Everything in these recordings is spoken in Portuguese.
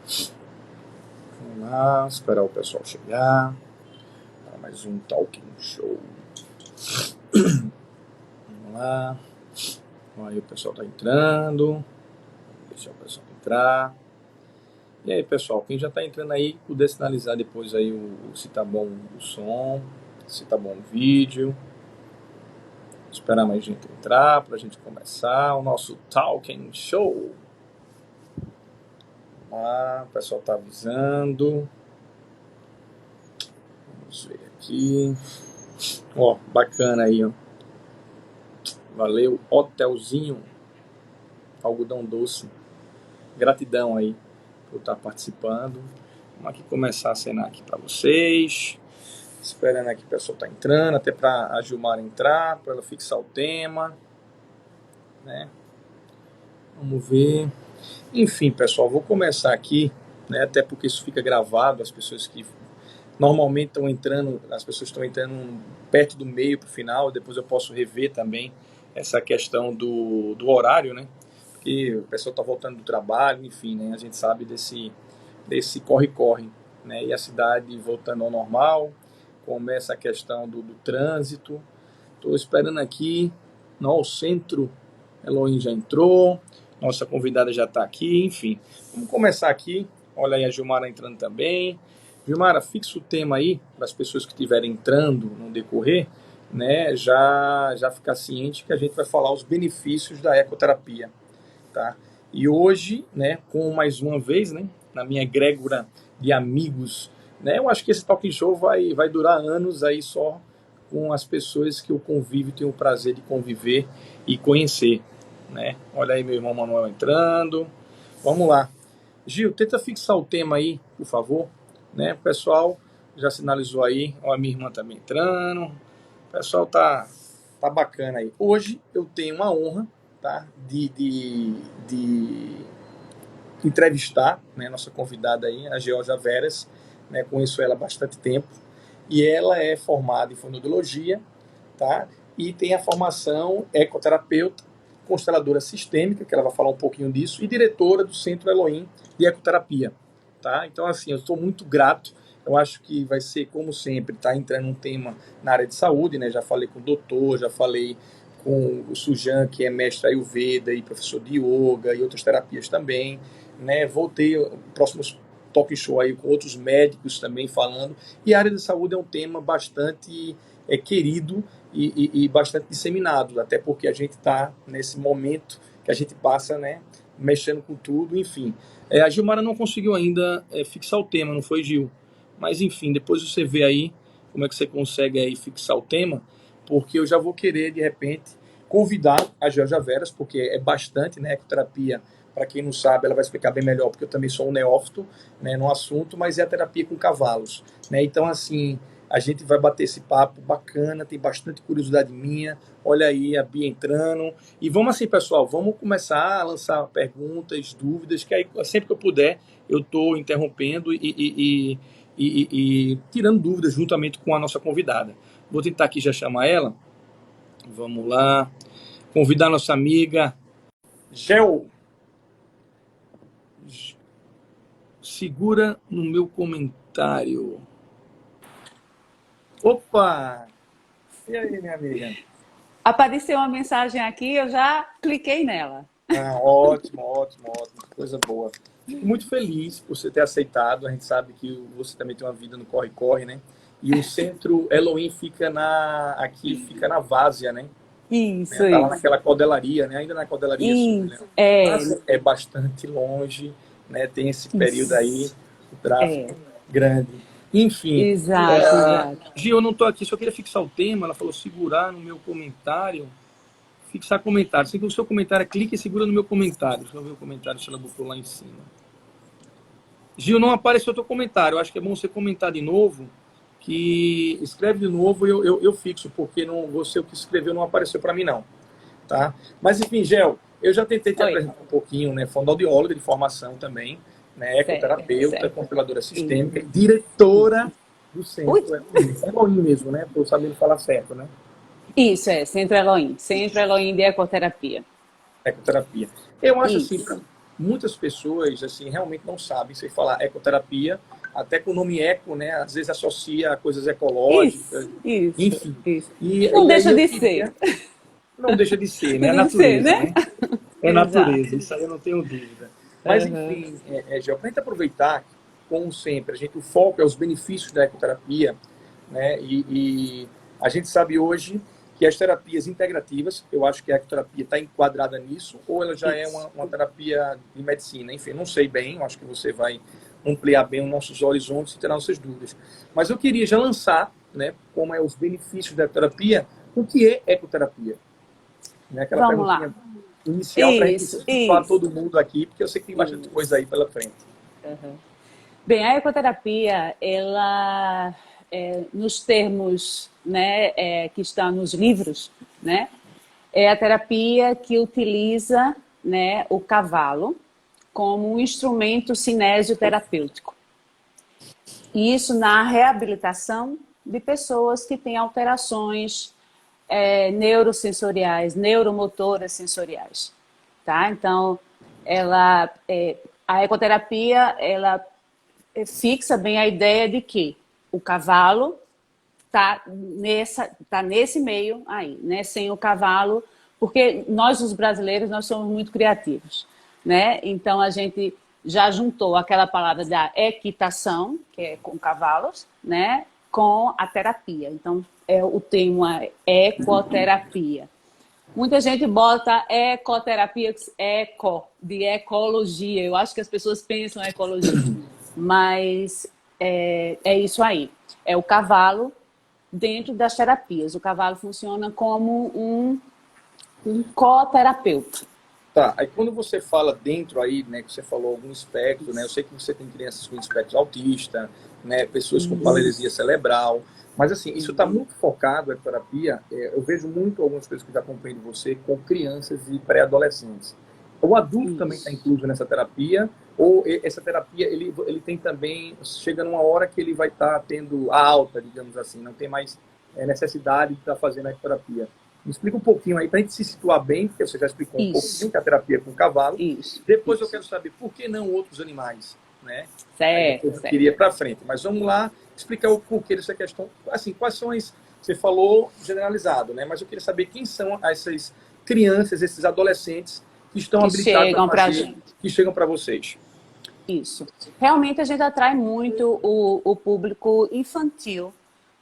Vamos lá, esperar o pessoal chegar para mais um Talking Show. Vamos lá. Aí o pessoal está entrando. Vamos deixar o pessoal entrar. E aí, pessoal, quem já está entrando aí, puder sinalizar depois aí se tá bom o som, se tá bom o vídeo. Vou esperar mais gente entrar para a gente começar o nosso Talking Show. Vamos lá, o pessoal está avisando. Vamos ver aqui. Ó, bacana aí, ó. Valeu, Hotelzinho, algodão doce. Gratidão aí por estar participando. Vamos aqui começar a cenar aqui para vocês. Esperando aqui o pessoal tá entrando, até para a Gilmara entrar, para ela fixar o tema, né? Vamos ver. Enfim, pessoal, vou começar aqui, né? Até porque isso fica gravado, as pessoas que normalmente estão entrando, as pessoas estão entrando perto do meio para o final, depois eu posso rever também essa questão do horário, né? Porque o pessoal está voltando do trabalho, enfim, né? A gente sabe desse corre-corre, né? E a cidade voltando ao normal, começa a questão do trânsito. Estou esperando aqui, o Centro Elohim já entrou, nossa convidada já está aqui, enfim. Vamos começar aqui, olha aí a Gilmara entrando também. Gilmara, fixa o tema aí, para as pessoas que estiverem entrando no decorrer, né, já ficar ciente que a gente vai falar os benefícios da ecoterapia, tá? E hoje, né, com mais uma vez, né, na minha egrégora de amigos, né, eu acho que esse Talking Show vai durar anos aí só com as pessoas que eu convivo e tenho o prazer de conviver e conhecer, né? Olha aí meu irmão Manuel entrando. Vamos lá. Gil, tenta fixar o tema aí, por favor, né? O pessoal já sinalizou aí, ó, a minha irmã também entrando. O pessoal tá bacana aí. Hoje eu tenho uma honra, tá, de entrevistar, né, nossa convidada aí, a Georgia Veras, né? Conheço ela há bastante tempo e ela é formada em fonoaudiologia, tá? E tem a formação ecoterapeuta, consteladora sistêmica, que ela vai falar um pouquinho disso, e diretora do Centro Elohim de Ecoterapia, tá? Então, assim, eu estou muito grato. Eu acho que vai ser, como sempre, tá entrando um tema na área de saúde, né? Já falei com o doutor, já falei com o Sujan, que é mestre Ayurveda e professor de yoga e outras terapias também, né? Voltei próximos talk show aí com outros médicos também falando, e a área de saúde é um tema bastante querido e bastante disseminado, até porque a gente está nesse momento que a gente passa, né, mexendo com tudo, enfim. A Gilmara não conseguiu ainda fixar o tema, não foi, Gil? Mas enfim, depois você vê aí como é que você consegue aí fixar o tema, porque eu já vou querer, de repente, convidar a Georgia Veras, porque é bastante, né, ecoterapia. Para quem não sabe, ela vai explicar bem melhor, porque eu também sou um neófito, né, no assunto, mas é a terapia com cavalos, né? Então, assim, a gente vai bater esse papo bacana, tem bastante curiosidade minha. Olha aí a Bia entrando. E vamos assim, pessoal, vamos começar a lançar perguntas, dúvidas, que aí sempre que eu puder, eu estou interrompendo e tirando dúvidas juntamente com a nossa convidada. Vou tentar aqui já chamar ela. Vamos lá. Convidar a nossa amiga Gel. Segura no meu comentário. Opa! E aí, minha amiga? Apareceu uma mensagem aqui, eu já cliquei nela. Ótimo, ótimo, ótimo. Coisa boa. Fico muito feliz por você ter aceitado. A gente sabe que você também tem uma vida no corre-corre, né? E o Centro Elohim fica fica na Várzea, né? Isso, Tá lá isso. naquela codelaria, né? Ainda na codelaria sul, né? Mas é bastante longe, né? Tem esse período aí, o tráfego grande. Enfim. Exato. Gil, eu não tô aqui, só queria fixar o tema. Ela falou segurar no meu comentário. Fixar comentário. Sempre que o seu comentário clique e segura no meu comentário. Deixa eu ver o comentário se ela botou lá em cima. Gil, não apareceu o teu comentário. Eu acho que é bom você comentar de novo. Que escreve de novo e eu fixo, porque não, você o que escreveu não apareceu para mim, não. Tá? Mas, enfim, Gel, eu já tentei te apresentar um pouquinho, né? Fonoaudióloga de formação também, né? Ecoterapeuta, consteladora sistêmica, diretora do Centro Elohim mesmo, né? Estou sabendo falar certo, né? Isso, Centro Elohim de Ecoterapia. Ecoterapia. Eu acho assim, muitas pessoas assim realmente não sabem. Você falar ecoterapia, até com o nome eco, né? Às vezes associa a coisas ecológicas, Isso, enfim. isso. Não E aí deixa eu de ser. queria... Não deixa de ser, né? Não É deixa de ser, natureza, né? né? É Exato. natureza, isso aí eu não tenho dúvida. Mas, Aham. enfim, Gel, para a gente aproveitar, como sempre, o foco é os benefícios da ecoterapia, né? E a gente sabe hoje que as terapias integrativas, eu acho que a ecoterapia está enquadrada nisso, ou ela já é Isso. uma terapia de medicina, enfim, não sei bem, eu acho que você vai ampliar bem os nossos horizontes e tirar nossas dúvidas. Mas eu queria já lançar, né, como é os benefícios da terapia, o que é ecoterapia? Né? Aquela Vamos lá. perguntinha inicial para a gente Isso, situar isso. todo mundo aqui, porque eu sei que tem bastante Isso. coisa aí pela frente. Aham. Bem, a ecoterapia, ela, nos termos, né, que estão nos livros, né, é a terapia que utiliza, né, o cavalo como um instrumento cinesioterapêutico. E isso na reabilitação de pessoas que têm alterações neurosensoriais, neuromotoras sensoriais, tá? Então, a ecoterapia, ela fixa bem a ideia de que o cavalo tá nesse meio aí, né? Sem o cavalo, porque nós, os brasileiros, nós somos muito criativos, né? Então, a gente já juntou aquela palavra da equitação, que é com cavalos, né? Com a terapia. Então, o tema é ecoterapia. Muita gente bota ecoterapia, de ecologia. Eu acho que as pessoas pensam em ecologia. Mas é isso aí. É o cavalo dentro das terapias. O cavalo funciona como um coterapeuta. Tá, aí quando você fala dentro aí, né, que você falou algum espectro, né, eu sei que você tem crianças com espectro autista, né, pessoas com paralisia cerebral, mas assim, isso está muito focado, a terapia, eu vejo muito algumas coisas que eu já acompanho de você com crianças e pré-adolescentes. O adulto também está Isso. incluso nessa terapia, ou essa terapia, ele tem também, chega numa hora que ele vai estar tendo a alta, digamos assim, não tem mais necessidade de estar fazendo a terapia. Me explica um pouquinho aí, para a gente se situar bem, porque você já explicou um Isso. pouquinho que a terapia é com cavalo. Isso. Depois eu Isso. quero saber por que não outros animais, né? Aí Certo, depois eu certo. queria para frente. Mas vamos lá explicar o porquê dessa questão. Assim, quais são as... Você falou generalizado, né? Mas eu queria saber quem são essas crianças, esses adolescentes que estão Que habilitados a chegam para a fazer, gente. que chegam para vocês. Isso. Realmente a gente atrai muito o público infantil,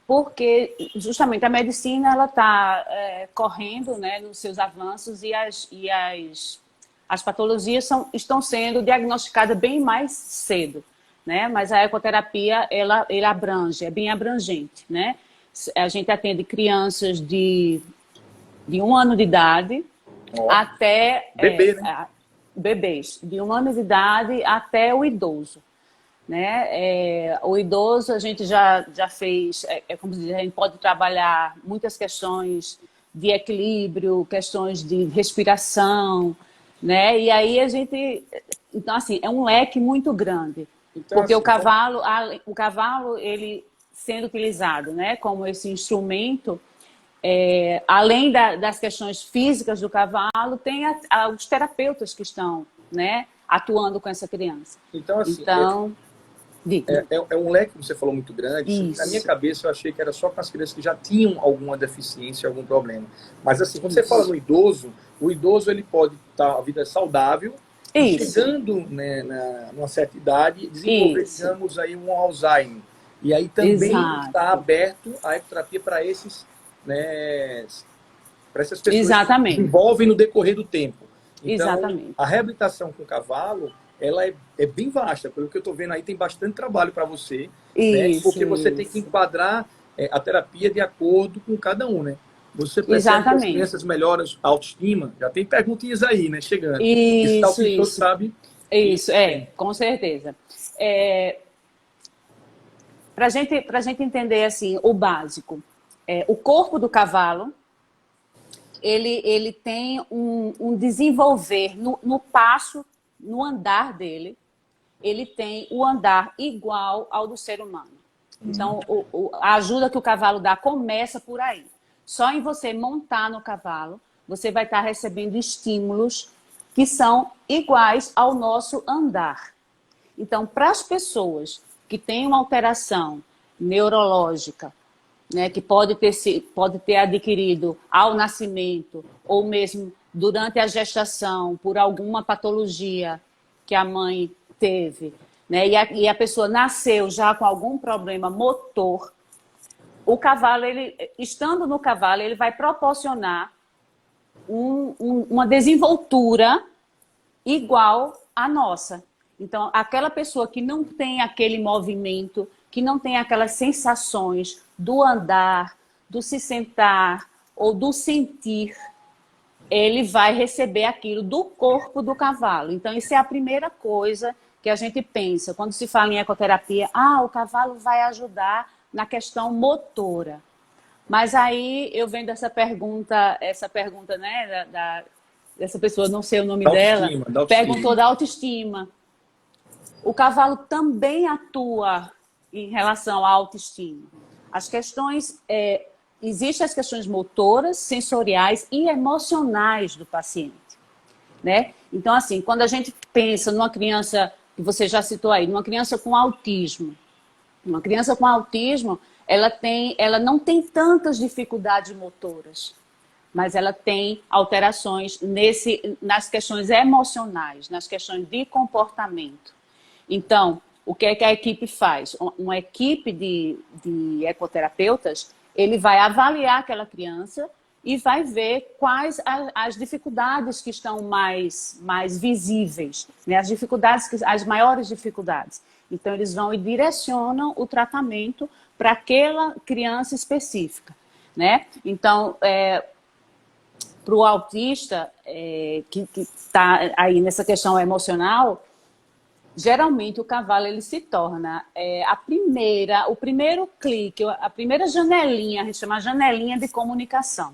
porque justamente a medicina ela está correndo, né, nos seus avanços e as patologias estão sendo diagnosticadas bem mais cedo, né? Mas a ecoterapia ela abrange, é bem abrangente, né? A gente atende crianças de 1 ano de idade Ó, até bebê, né? bebês, de 1 ano de idade até o idoso. Né? O idoso a gente já fez, como dizer, a gente pode trabalhar muitas questões de equilíbrio, questões de respiração, né? E aí então assim, é um leque muito grande, Então, porque assim, o cavalo ele sendo utilizado, né, como esse instrumento, além das questões físicas do cavalo, tem os terapeutas que estão, né, atuando com essa criança. então, assim, Então, diga. é um leque que você falou muito grande. Isso, na minha Isso, cabeça eu achei que era só com as crianças que já tinham alguma deficiência, algum problema. Mas assim, quando você fala isso, no idoso, o idoso ele pode estar a vida saudável e isso, chegando, né, numa certa idade desenvolver, isso, digamos aí, um Alzheimer. E aí também está exato, aberto a ecoterapia para esses, né, para essas pessoas que exatamente, desenvolvem no decorrer do tempo. Então, exatamente, a reabilitação com o cavalo, ela é bem vasta. Pelo que eu estou vendo aí, tem bastante trabalho para você, né? Porque isso, você tem que isso, enquadrar a terapia de acordo com cada um, né? Você percebe que as exatamente, crianças melhoram a autoestima? Já tem perguntinhas aí, né? Chegando. Esse tal isso, pintor isso, sabe que isso, com certeza. Para gente entender assim o básico, o corpo do cavalo ele tem um desenvolver no passo, no andar dele, ele tem o andar igual ao do ser humano. Então, a ajuda que o cavalo dá começa por aí. Só em você montar no cavalo, você vai estar recebendo estímulos que são iguais ao nosso andar. Então, para as pessoas que têm uma alteração neurológica, né, que pode ter adquirido ao nascimento ou mesmo durante a gestação por alguma patologia que a mãe teve, né, e a pessoa nasceu já com algum problema motor, o cavalo, estando no cavalo, ele vai proporcionar uma desenvoltura igual à nossa. Então, aquela pessoa que não tem aquele movimento, que não tem aquelas sensações do andar, do se sentar ou do sentir, ele vai receber aquilo do corpo do cavalo. Então, isso é a primeira coisa que a gente pensa. Quando se fala em ecoterapia, o cavalo vai ajudar na questão motora. Mas aí eu vendo essa pergunta, né, dessa pessoa, não sei o nome dela, perguntou da autoestima. O cavalo também atua em relação à autoestima. As questões, existem as questões motoras, sensoriais e emocionais do paciente, né? Então, assim, quando a gente pensa numa criança, que você já citou aí, numa criança com autismo, ela não tem tantas dificuldades motoras, mas ela tem alterações nas questões emocionais, nas questões de comportamento. Então, o que é que a equipe faz? Uma equipe de ecoterapeutas, ele vai avaliar aquela criança e vai ver quais as dificuldades que estão mais visíveis, né? As maiores dificuldades. Então, eles vão e direcionam o tratamento para aquela criança específica, né? Então, para o autista que está aí nessa questão emocional, geralmente o cavalo ele se torna o primeiro clique, a primeira janelinha, a gente chama janelinha de comunicação.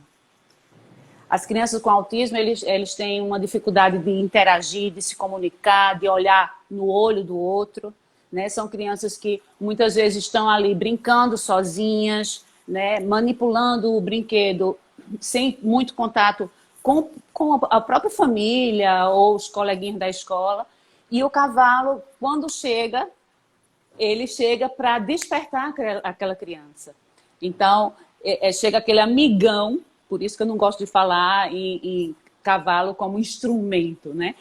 As crianças com autismo, eles têm uma dificuldade de interagir, de se comunicar, de olhar no olho do outro, né? São crianças que muitas vezes estão ali brincando sozinhas, né? Manipulando o brinquedo sem muito contato com a própria família ou os coleguinhas da escola. E o cavalo, quando chega, ele chega para despertar aquela criança. Então, chega aquele amigão, por isso que eu não gosto de falar em cavalo como instrumento, né?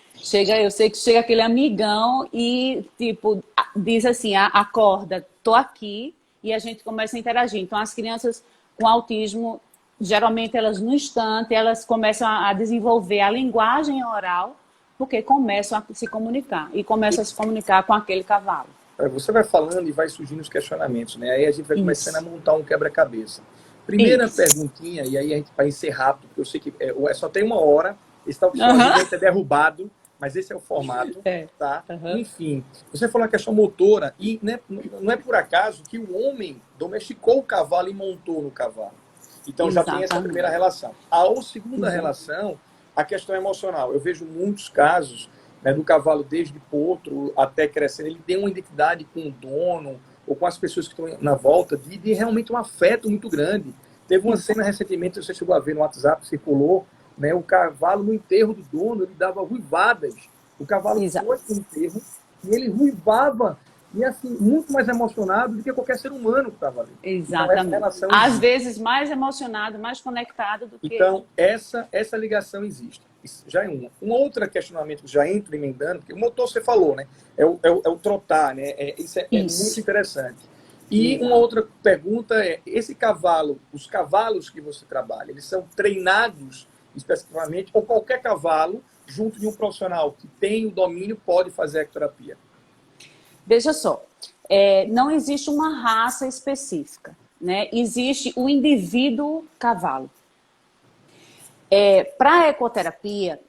Eu sei que chega aquele amigão e, tipo, diz assim, acorda, tô aqui, e a gente começa a interagir. Então, as crianças com autismo, geralmente, no instante, elas começam a desenvolver a linguagem oral, porque começam a se comunicar, e começam a se comunicar com aquele cavalo. Você vai falando e vai surgindo os questionamentos, né? Aí a gente vai começando a montar um quebra-cabeça. Primeira perguntinha, e aí a gente vai encerrar rápido, porque eu sei que só tem 1 hora, esse tal é derrubado, mas esse é o formato, tá? Enfim, você falou a questão motora, e não é por acaso que o homem domesticou o cavalo e montou no cavalo. Então já tem essa primeira relação. A segunda relação, a questão emocional. Eu vejo muitos casos, né, do cavalo desde potro até crescendo, ele tem uma identidade com o dono ou com as pessoas que estão na volta de realmente um afeto muito grande. Teve uma cena recentemente, você chegou a ver no WhatsApp, circulou, né, o cavalo no enterro do dono, ele dava ruivadas. O cavalo foi no enterro e ele ruivava, e assim, muito mais emocionado do que qualquer ser humano que estava ali. Exatamente. Então, às vezes mais emocionado, mais conectado do que... Então, essa ligação existe. Isso já é uma. Um outro questionamento que já entro emendando, porque o motor você falou, né? É o trotar, né? Isso é muito interessante. E uma outra pergunta esse cavalo, os cavalos que você trabalha, eles são treinados especificamente, ou qualquer cavalo, junto de um profissional que tem o domínio, pode fazer a ecoterapia? Veja só, não existe uma raça específica, né? Existe o indivíduo cavalo. Para a ecoterapia,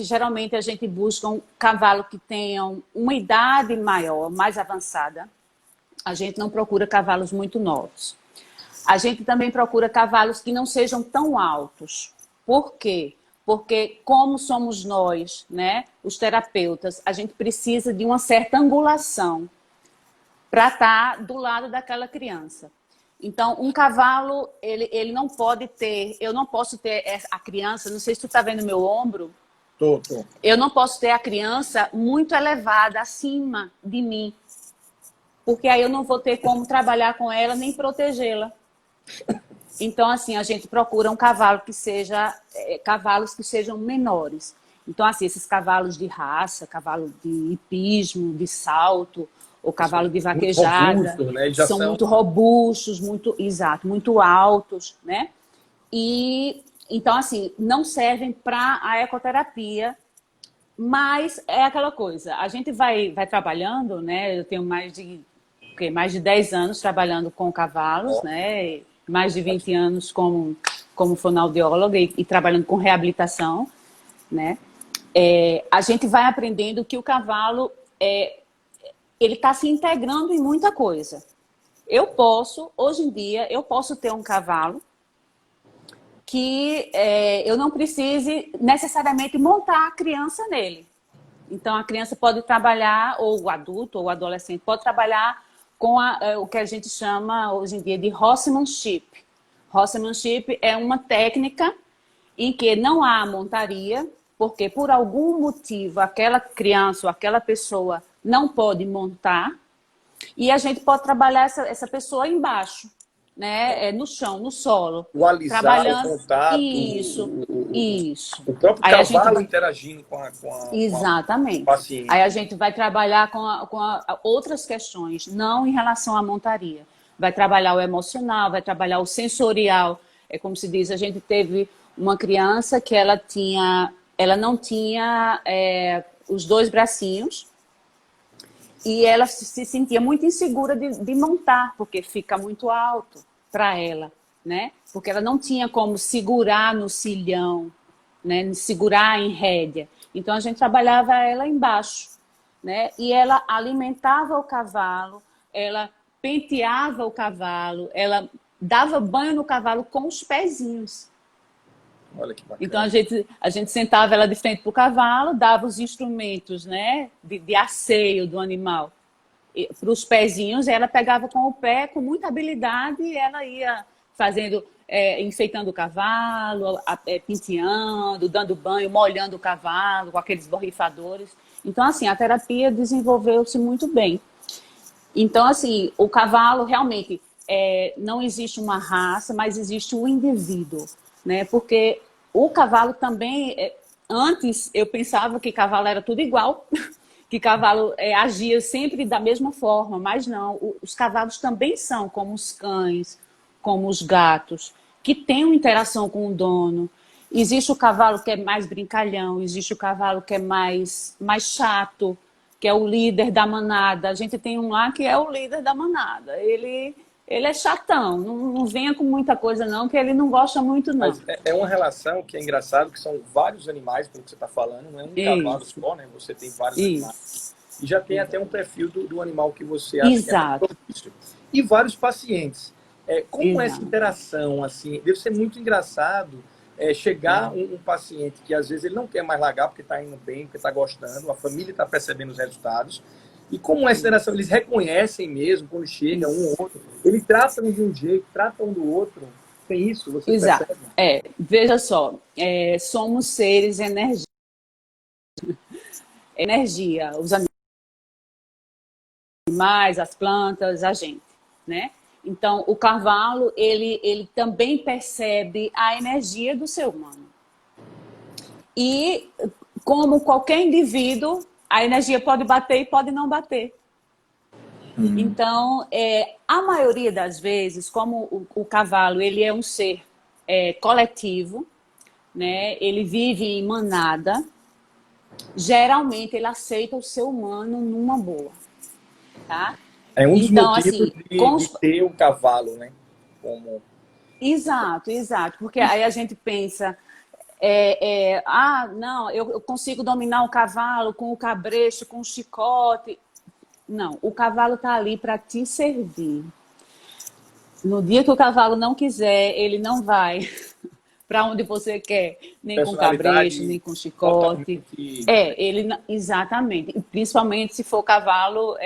geralmente a gente busca um cavalo que tenha uma idade maior, mais avançada. A gente não procura cavalos muito novos. A gente também procura cavalos que não sejam tão altos. Por quê? Porque como somos nós, né, os terapeutas, a gente precisa de uma certa angulação para estar do lado daquela criança. Então, um cavalo, ele não pode ter... Eu não posso ter a criança... Não sei se tu está vendo meu ombro. Tô. Eu não posso ter a criança muito elevada acima de mim, porque aí eu não vou ter como trabalhar com ela nem protegê-la. Então, assim, a gente procura um cavalo que seja, cavalos que sejam menores. Então, assim, esses cavalos de raça, cavalo de hipismo, de salto, ou cavalo de Muito vaquejada, robusto, né? Eles já são são... muito robustos, exato, muito altos, né? E, então, assim, não servem para a ecoterapia, mas é aquela coisa, a gente vai trabalhando, né? Eu tenho mais de 10 anos trabalhando com cavalos, Ó, né? Mais de 20 anos como fonoaudióloga e trabalhando com reabilitação, né? A gente vai aprendendo que o cavalo ele está se integrando em muita coisa. Hoje em dia, eu posso ter um cavalo que eu não precise necessariamente montar a criança nele. Então, a criança pode trabalhar, ou o adulto, ou o adolescente, pode trabalhar com o que a gente chama, hoje em dia, de horsemanship. Horsemanship é uma técnica em que não há montaria, porque por algum motivo aquela criança ou aquela pessoa não pode montar, e a gente pode trabalhar essa pessoa embaixo, né? No chão, no solo, o alisar, o trabalhando contato, isso, isso. o próprio Aí a gente cavalo interagindo com o exatamente. Aí paciente. a gente vai trabalhar com outras questões, não em relação à montaria. Vai trabalhar o emocional, vai trabalhar o sensorial. É como se diz, a gente teve uma criança que ela não tinha os dois bracinhos e ela se sentia muito insegura de montar, porque fica muito alto para ela, né? Porque ela não tinha como segurar no cilhão, né? Segurar em rédea. Então a gente trabalhava ela embaixo, né? E ela alimentava o cavalo, ela penteava o cavalo, ela dava banho no cavalo com os pezinhos. Olha que Então bacana. a gente sentava ela de frente para o cavalo, dava os instrumentos, né, de asseio do animal para os pezinhos, ela pegava com o pé com muita habilidade e ela ia fazendo, enfeitando o cavalo, penteando, dando banho, molhando o cavalo com aqueles borrifadores. Então, assim, a terapia desenvolveu-se muito bem. Então, assim, o cavalo realmente não existe uma raça, mas existe o indivíduo, né? Porque o cavalo também, antes eu pensava que cavalo era tudo igual, que cavalo agia sempre da mesma forma, mas não. Os cavalos também são como os cães, como os gatos, que têm uma interação com o dono. Existe o cavalo que é mais brincalhão, existe o cavalo que é mais chato, que é o líder da manada. A gente tem um lá que é o líder da manada. Ele é chatão, não venha com muita coisa não, que ele não gosta muito não. Mas é uma relação que é engraçado, que são vários animais, pelo que você está falando, não é um cavalo só, né? Você tem vários animais. E já tem até um perfil do animal que você acha que é mais propício. E vários pacientes. Como essa interação, assim, deve ser muito engraçado chegar um paciente que às vezes ele não quer mais largar porque está indo bem, porque está gostando, a família está percebendo os resultados. E como essa interação, eles reconhecem mesmo quando chega um ou outro, eles tratam de um jeito, tratam do outro. Tem isso, você percebe? Veja só, somos seres energia, os animais, as plantas, a gente, né? Então, o cavalo, ele também percebe a energia do ser humano. E, como qualquer indivíduo, a energia pode bater e pode não bater. Então, a maioria das vezes, como o cavalo ele é um ser coletivo, né? Ele vive em manada, geralmente ele aceita o ser humano numa boa, tá? É um dos Então, motivos assim, de ter o cavalo, né? Como... Exato, porque aí a gente pensa, não, eu consigo dominar o cavalo com o cabresto, com o chicote. Não, o cavalo está ali para te servir. No dia que o cavalo não quiser, ele não vai para onde você quer, nem com cabresto, nem com chicote. Totalmente... Exatamente. E principalmente se for cavalo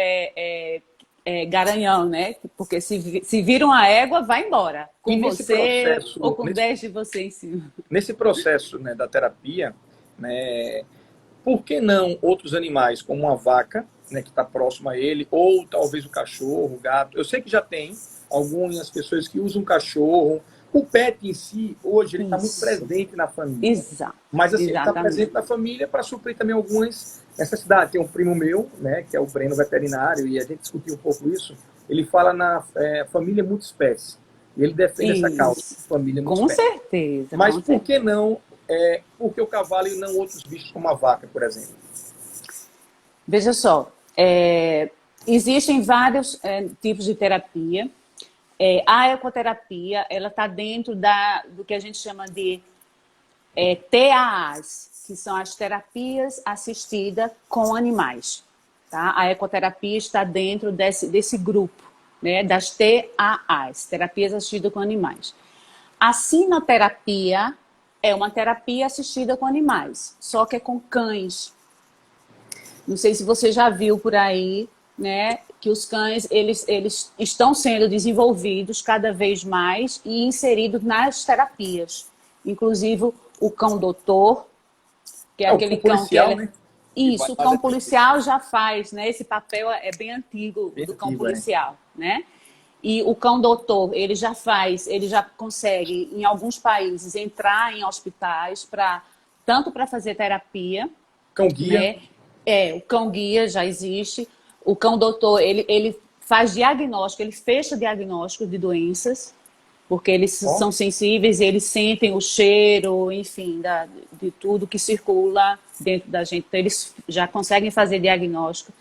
garanhão, né? Porque se vira uma égua, vai embora. Com você processo, ou com 10 de você em cima. Nesse processo, né, da terapia, né? Por que não outros animais, como uma vaca, né, que está próxima a ele, ou talvez o cachorro, o gato? Eu sei que já tem algumas pessoas que usam cachorro. O pet em si, hoje, ele está muito Isso. presente na família. Exato. Mas, assim, ele está presente Exatamente. na família para suprir também algumas necessidades. Tem um primo meu, né, que é o Breno veterinário, e a gente discutiu um pouco isso. Ele fala na família multiespécie. E ele defende essa causa, Isso. família Com multiespécie. certeza, Mas com por que certeza. não, por que o cavalo e não outros bichos como a vaca, por exemplo? Veja só, existem vários tipos de terapia. A ecoterapia, ela está dentro do que a gente chama de TAAs, que são as terapias assistidas com animais. Tá? A ecoterapia está dentro desse grupo, né, das TAAs, terapias assistidas com animais. A sinoterapia é uma terapia assistida com animais, só que é com cães. Não sei se você já viu por aí, né, que os cães eles estão sendo desenvolvidos cada vez mais e inseridos nas terapias. Inclusive o cão doutor, que é O aquele cão cão que policial, ele... né? Que vai Isso, o fazer cão policial já faz, né? Esse papel é bem antigo, o bem do cão antigo, é. policial, né? E o cão doutor, ele já faz, ele já consegue, em alguns países, entrar em hospitais tanto para fazer terapia, Cão guia. né? O cão guia já existe. O cão doutor, ele faz diagnóstico, ele fecha diagnóstico de doenças, porque eles Ó, são sensíveis, eles sentem o cheiro, enfim, de tudo que circula dentro da gente. Então, eles já conseguem fazer diagnóstico.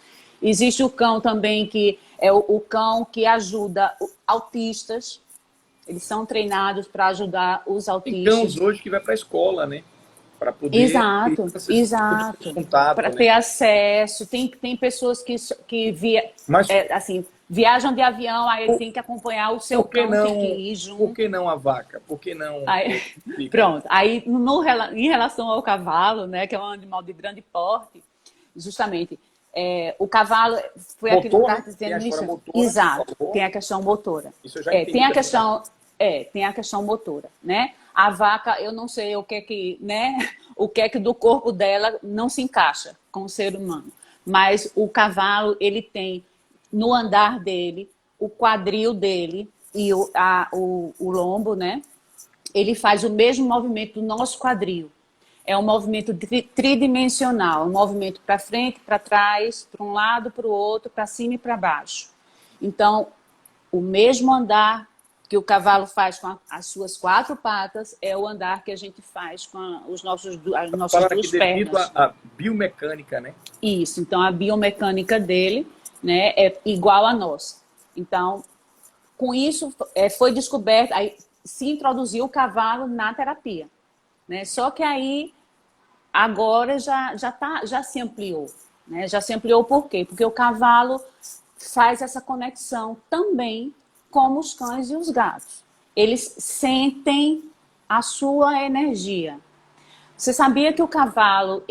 Existe o cão também, que é o cão que ajuda autistas. Eles são treinados para ajudar os tem cães autistas. hoje que vai para a escola, né? Para poder Exato, crianças ter exato. contato, Para né? ter acesso. Tem pessoas Mas assim, viajam de avião, aí por, tem que acompanhar o seu por que cão, tem que não, ir por que junto. não a vaca? Por que não Aí, outro? Explica. pronto. Aí, em relação ao cavalo, né, que é um animal de grande porte, justamente, o cavalo foi aquilo que eu Motor, estava né? Tem dizendo a no história início. motora, por Exato, favor. tem a questão motora. Isso eu já É, tem entendi a também. questão, tem a questão motora, né? A vaca, eu não sei o que é que, né? O que é que do corpo dela não se encaixa com o ser humano. Mas o cavalo, ele tem no andar dele, o quadril dele e o lombo, né? Ele faz o mesmo movimento do nosso quadril. É um movimento tridimensional, um movimento para frente, para trás, para um lado, para o outro, para cima e para baixo. Então, o mesmo andar que o cavalo faz com as suas quatro patas é o andar que a gente faz com as nossas Falando aqui duas devido pernas. à biomecânica, né? Isso, então a biomecânica dele, né, é igual à nossa. Então, com isso, foi descoberto, aí se introduziu o cavalo na terapia. Né? Só que aí, agora já se ampliou. Né? Já se ampliou por quê? Porque o cavalo faz essa conexão também como os cães e os gatos. Eles sentem a sua energia. Você sabia que o cavalo,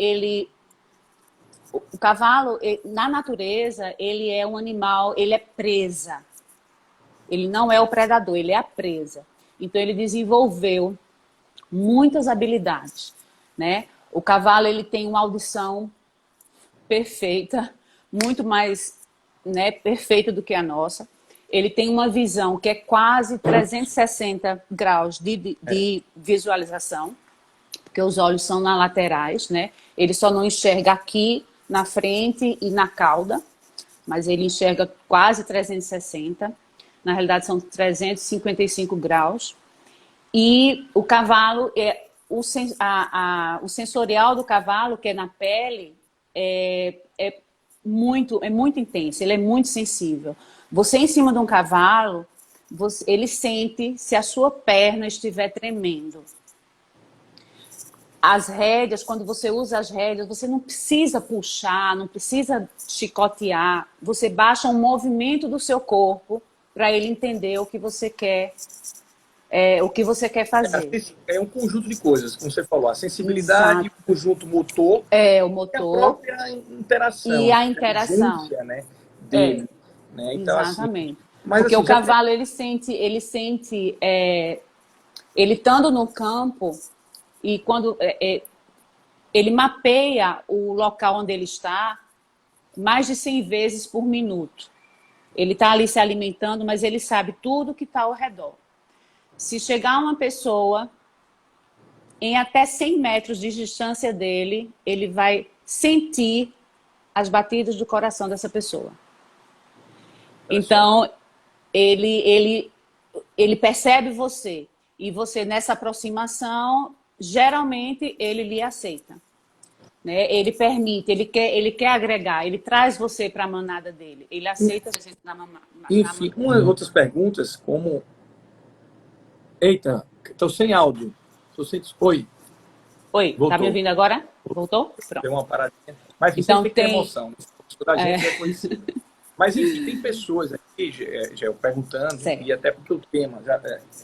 na natureza, ele é um animal, ele é presa. Ele não é o predador, ele é a presa. Então ele desenvolveu muitas habilidades, né? O cavalo, ele tem uma audição perfeita, muito mais, né, perfeita do que a nossa. Ele tem uma visão que é quase 360 graus de visualização, porque os olhos são nas laterais, né? Ele só não enxerga aqui na frente e na cauda, mas ele enxerga quase 360. Na realidade, são 355 graus. E o cavalo, o sensorial do cavalo, que é na pele, é muito intenso, ele é muito sensível. Você em cima de um cavalo, ele sente se a sua perna estiver tremendo. As rédeas, quando você usa as rédeas, você não precisa puxar, não precisa chicotear. Você baixa um movimento do seu corpo para ele entender o que você quer, fazer. É um conjunto de coisas, como você falou, a sensibilidade, Exato. o conjunto motor É o e a motor própria interação, e a a interação. inteligência, né, É, dele, né? Então assim, exatamente. mas Porque assim, o já tem cavalo, ele estando no campo, e quando ele mapeia o local onde ele está mais de 100 vezes por minuto. Ele está ali se alimentando, mas ele sabe tudo que está ao redor. Se chegar uma pessoa em até 100 metros de distância dele, ele vai sentir as batidas do coração dessa pessoa. Então, ele percebe você. E você, nessa aproximação, geralmente, ele lhe aceita. Né? Ele permite, ele quer agregar, ele traz você para a manada dele. Ele aceita você na manada. Enfim, umas outras perguntas, como... Eita, estou sem áudio. Oi. Oi, Voltou. Tá me ouvindo agora? Voltou? Pronto. Deu uma paradinha. Mas então, tem que ter emoção. Toda a gente é conhecido. Mas, enfim, tem pessoas aqui, Gel, perguntando, certo. E até porque o tema já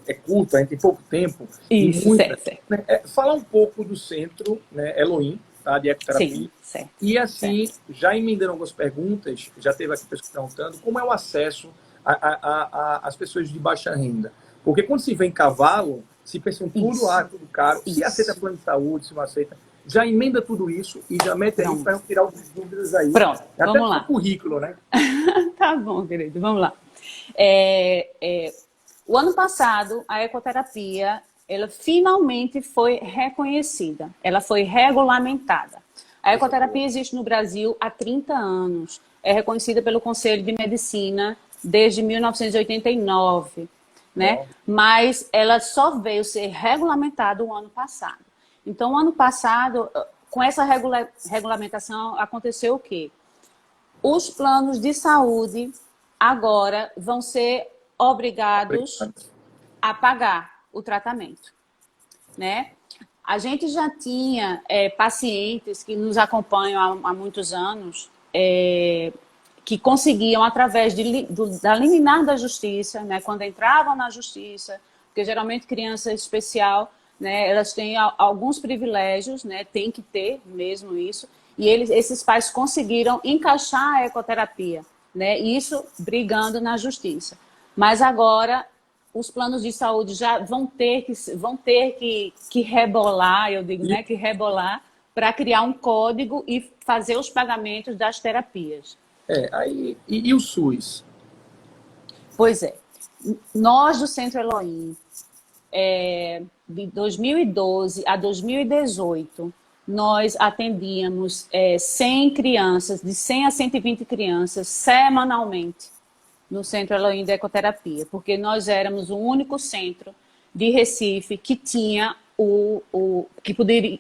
é curto, a gente tem pouco tempo. Isso, certo. Né, falar um pouco do centro, né, Elohim, tá, de ecoterapia. Sim, certo. E assim, já emendando algumas perguntas, já teve aqui pessoas perguntando, como é o acesso às pessoas de baixa renda? Porque quando se vem cavalo, se pensa em tudo, tudo caro, se aceita plano de saúde, se não aceita, já emenda tudo isso e já mete aí para tirar algumas dúvidas aí. Pronto, até vamos lá. Currículo, né? Tá bom, querido, vamos lá. O ano passado, a ecoterapia, ela finalmente foi reconhecida, ela foi regulamentada. A ecoterapia existe no Brasil há 30 anos, é reconhecida pelo Conselho de Medicina desde 1989, né? Mas ela só veio ser regulamentada o ano passado. Então, o ano passado, com essa regulamentação, aconteceu o quê? Os planos de saúde agora vão ser obrigados a pagar o tratamento, né? A gente já tinha pacientes que nos acompanham há muitos anos que conseguiam, através da liminar da justiça, né, quando entravam na justiça, porque geralmente criança especial, né, elas têm alguns privilégios, né, tem que ter mesmo isso, e esses pais conseguiram encaixar a ecoterapia, né, isso brigando na justiça. Mas agora os planos de saúde já vão ter que rebolar, eu digo, né, que rebolar, para criar um código e fazer os pagamentos das terapias. E o SUS? Pois é. Nós do Centro Elohim, de 2012 a 2018, nós atendíamos 100 crianças, de 100 a 120 crianças, semanalmente, no Centro Elohim de Ecoterapia, porque nós éramos o único centro de Recife que tinha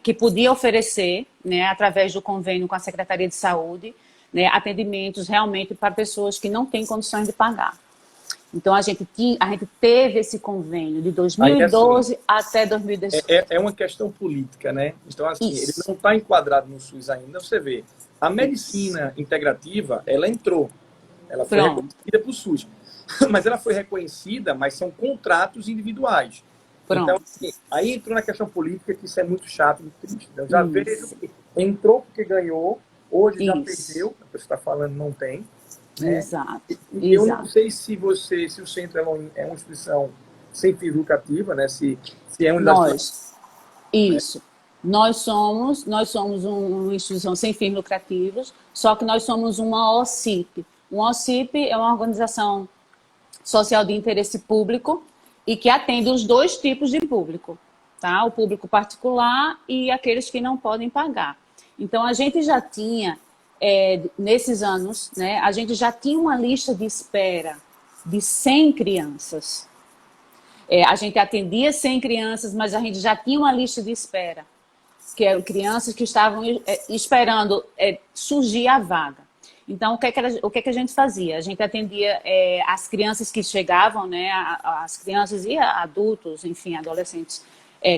que podia oferecer, né, através do convênio com a Secretaria de Saúde, né, atendimentos realmente para pessoas que não têm condições de pagar. Então, a gente teve esse convênio de 2012 até 2018. É uma questão política, né? Então, assim, ele não está enquadrado no SUS ainda. Você vê, a medicina integrativa, ela entrou. Ela foi reconhecida para o SUS. Mas ela foi reconhecida, mas são contratos individuais. Então, assim, aí entrou na questão política, que isso é muito chato, muito triste. Então, já vejo que entrou porque ganhou, hoje já perdeu, a pessoa está falando não tem. Né? Exato. E eu não sei se o Centro é uma instituição sem fins lucrativa, né? Se é uma Isso. Nós somos uma instituição sem fins lucrativos, só que nós somos uma OCIP. Uma OCIP é uma organização social de interesse público e que atende os dois tipos de público, tá? O público particular e aqueles que não podem pagar. Então, a gente já tinha, nesses anos, né, a gente já tinha uma lista de espera de 100 crianças. A gente atendia 100 crianças, mas a gente já tinha uma lista de espera, que eram crianças que estavam esperando surgir a vaga. Então, o que a gente fazia? A gente atendia as crianças que chegavam, né, as crianças e adultos, enfim, adolescentes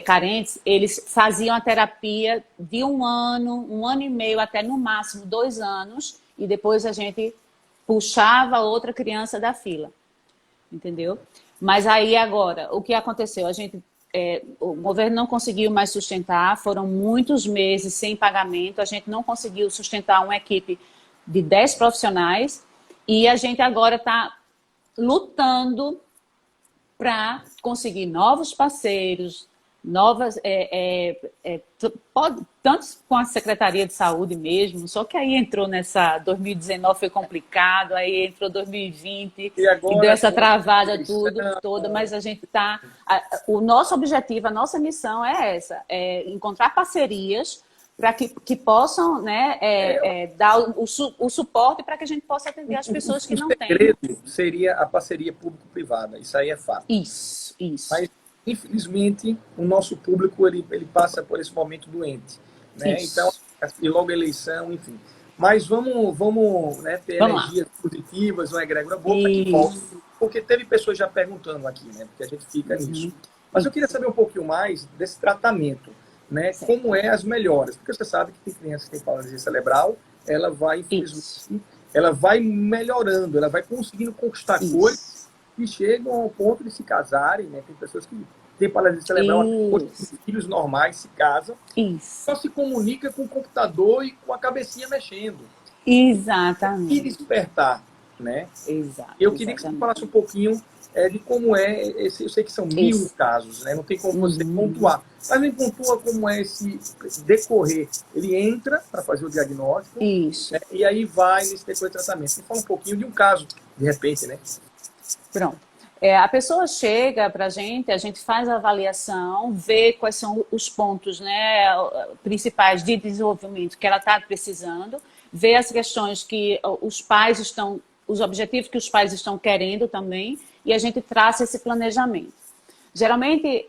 carentes, eles faziam a terapia de um ano e meio, até no máximo 2 anos, e depois a gente puxava outra criança da fila, entendeu? Mas aí agora, o que aconteceu? O governo não conseguiu mais sustentar, foram muitos meses sem pagamento, a gente não conseguiu sustentar uma equipe de 10 profissionais, e a gente agora está lutando para conseguir novos parceiros, novas, tanto com a Secretaria de Saúde mesmo, só que aí entrou 2019 foi complicado, aí entrou 2020 E e deu agora, essa com travada eleição, toda, mas a gente o nosso objetivo, a nossa missão é essa, é encontrar parcerias para que possam, né, dar o suporte para que a gente possa atender as pessoas que o não têm. segredo seria a parceria público-privada, isso aí é fato. Isso. Mas, infelizmente, o nosso público ele passa por esse momento doente, né? Então, Isso. e logo a eleição, enfim. Mas vamos, né, ter Vamos lá. energias positivas, uma egrégora boa para que volte. Isso. Porque teve pessoas já perguntando aqui, né? Porque a gente fica nisso. Mas eu queria saber um pouquinho mais desse tratamento, né? Certo. Como é as melhoras? Porque você sabe que tem crianças que têm paralisia cerebral, ela vai, infelizmente, ela vai melhorando, ela vai conseguindo conquistar coisas que chegam ao ponto de se casarem, né? Tem pessoas que têm paralisia cerebral, filhos normais, se casam, só se comunica com o computador e com a cabecinha mexendo. Exatamente. E despertar, né? Exato, eu queria que você falasse um pouquinho de como é esse. Eu sei que são 1000 casos, né? Não tem como você pontuar. Mas me pontua como é esse decorrer. Ele entra para fazer o diagnóstico. Isso. Né? E aí vai nesse decorrer de tratamento. Me fala um pouquinho de um caso, de repente, né? Pronto. A pessoa chega para a gente faz a avaliação, vê quais são os pontos, né, principais de desenvolvimento que ela está precisando, vê as questões que os pais estão, os objetivos que os pais estão querendo também, e a gente traça esse planejamento. Geralmente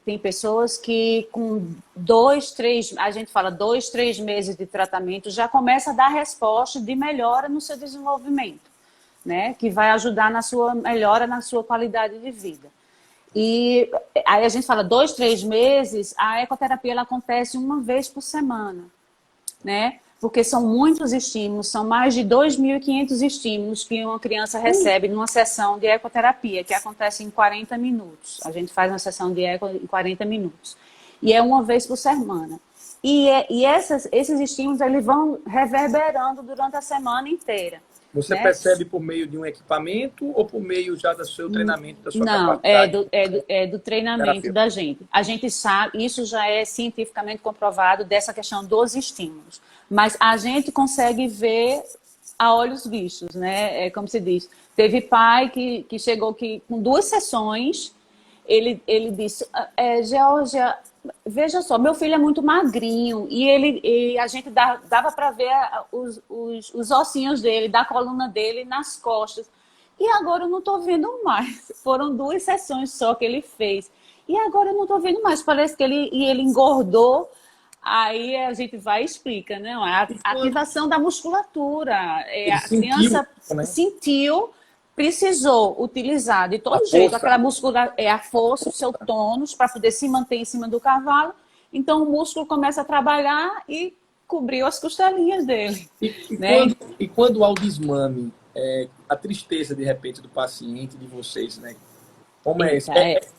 tem pessoas que com 2, 3, a gente fala 2, 3 meses de tratamento, já começa a dar resposta de melhora no seu desenvolvimento. Né, que vai ajudar na sua melhora, na sua qualidade de vida. E aí a gente fala 2, 3 meses, a ecoterapia ela acontece uma vez por semana, né? Porque são muitos estímulos, são mais de 2.500 estímulos que uma criança recebe numa sessão de ecoterapia, que acontece em 40 minutos. A gente faz uma sessão de eco em 40 minutos. E é uma vez por semana. E esses estímulos eles vão reverberando durante a semana inteira. Você percebe por meio de um equipamento ou por meio já do seu treinamento, da sua capacidade? Não, é do treinamento da gente. A gente sabe, isso já é cientificamente comprovado dessa questão dos estímulos. Mas a gente consegue ver a olhos vistos, né? É como se diz. Teve pai que chegou que com 2 sessões, ele disse, Georgia, veja só, meu filho é muito magrinho e a gente dava para ver os ossinhos dele, da coluna dele nas costas. E agora eu não estou vendo mais. Foram 2 sessões só que ele fez. E agora eu não estou vendo mais. Parece que ele engordou. Aí a gente vai e explica, né? A ativação da musculatura. A criança sentiu, precisou utilizar de todo jeito aquela musculatura, a força, o seu tônus, para poder se manter em cima do cavalo. Então o músculo começa a trabalhar e cobriu as costelinhas dele. E quando há o desmame, a tristeza de repente do paciente, de vocês, né? Como é isso?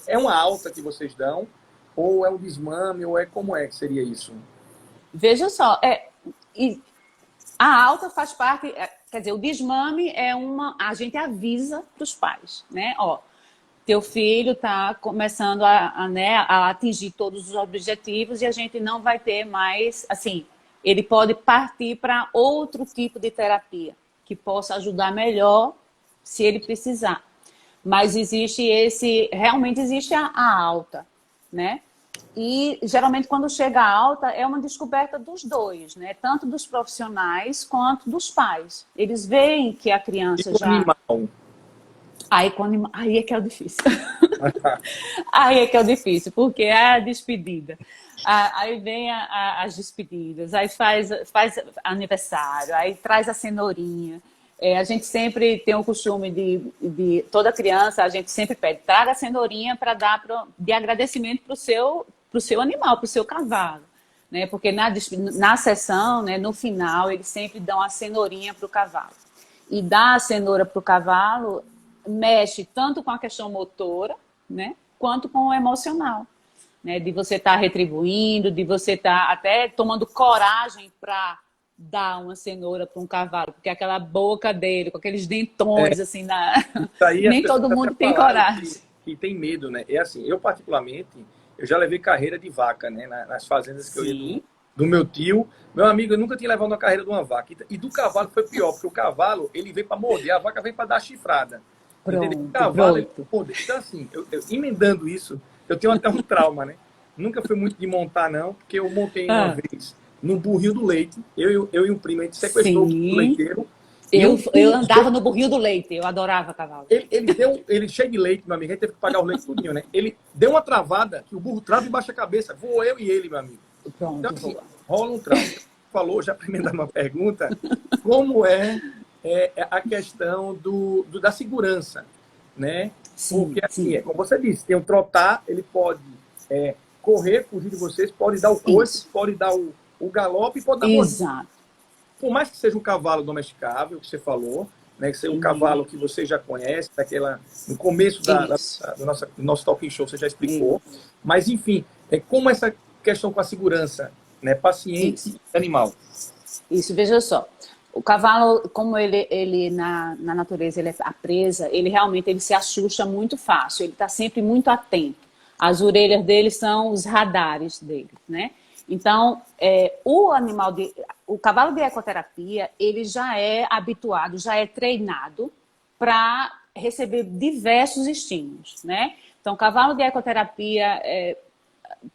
É uma alta que vocês dão? Ou é um desmame? Ou como é que seria isso? Veja só, a alta faz parte, quer dizer, o desmame a gente avisa para os pais, né? Ó, teu filho está começando a atingir todos os objetivos e a gente não vai ter mais, assim, ele pode partir para outro tipo de terapia que possa ajudar melhor se ele precisar. Mas realmente existe a alta, né? E geralmente quando chega a alta é uma descoberta dos dois, né? Tanto dos profissionais quanto dos pais. Eles veem que a criança já... Animal. Aí é que é o difícil. Aí é que é o difícil, porque é a despedida. Aí vem as despedidas, aí faz aniversário, aí traz a cenourinha. A gente sempre tem o costume de toda criança, a gente sempre pede, traga a cenourinha para dar de agradecimento para o seu animal, para o seu cavalo. Né? Porque na sessão, né, no final, eles sempre dão a cenourinha para o cavalo. E dar a cenoura para o cavalo mexe tanto com a questão motora, né, quanto com o emocional. Né? De você estar retribuindo, de você estar até tomando coragem para dar uma cenoura para um cavalo, porque aquela boca dele, com aqueles dentões, assim, nem todo mundo tem coragem. Que tem medo, né? É assim, eu particularmente, eu já levei carreira de vaca, né? Nas fazendas que eu ia Sim. do meu tio. Meu amigo, eu nunca tinha levado uma carreira de uma vaca. E do cavalo foi pior, porque o cavalo, ele vem para morder, a vaca vem para dar chifrada. Entendeu? O Pronto, cavalo, ele pronto. morder. Então, assim, emendando isso, eu tenho até um trauma, né? Nunca fui muito de montar, não, porque eu montei uma Ah, vez no burrinho do leite. Eu e um primo, a gente sequestrou o sim. leiteiro. E Eu andava no burrinho do leite, eu adorava cavalo. ele cheio de leite, meu amigo, a gente teve que pagar o leite tudinho, né? Ele deu uma travada, que o burro trava embaixo da cabeça. Voou eu e ele, meu amigo. Então, Pronto, assim, boa. rola um trauma. Falou, já para emendar uma pergunta, como é a questão da segurança, né? Sim, Porque, assim, sim. como você disse, tem o trotar, ele pode correr, fugir de vocês, pode dar o coice, Isso. pode dar o galope e pode dar mordida. Exato. Por mais que seja um cavalo domesticável, que você falou, né, que seja um cavalo que você já conhece, no começo Isso. do nosso talking show você já explicou, Isso. mas enfim, como essa questão com a segurança, né, paciente Isso. e animal. Isso, veja só. O cavalo, como ele na natureza, ele é a presa, ele realmente ele se assusta muito fácil, ele está sempre muito atento. As orelhas dele são os radares dele, né? Então, o cavalo de ecoterapia, ele já é habituado, já é treinado para receber diversos estímulos, né? Então, o cavalo de ecoterapia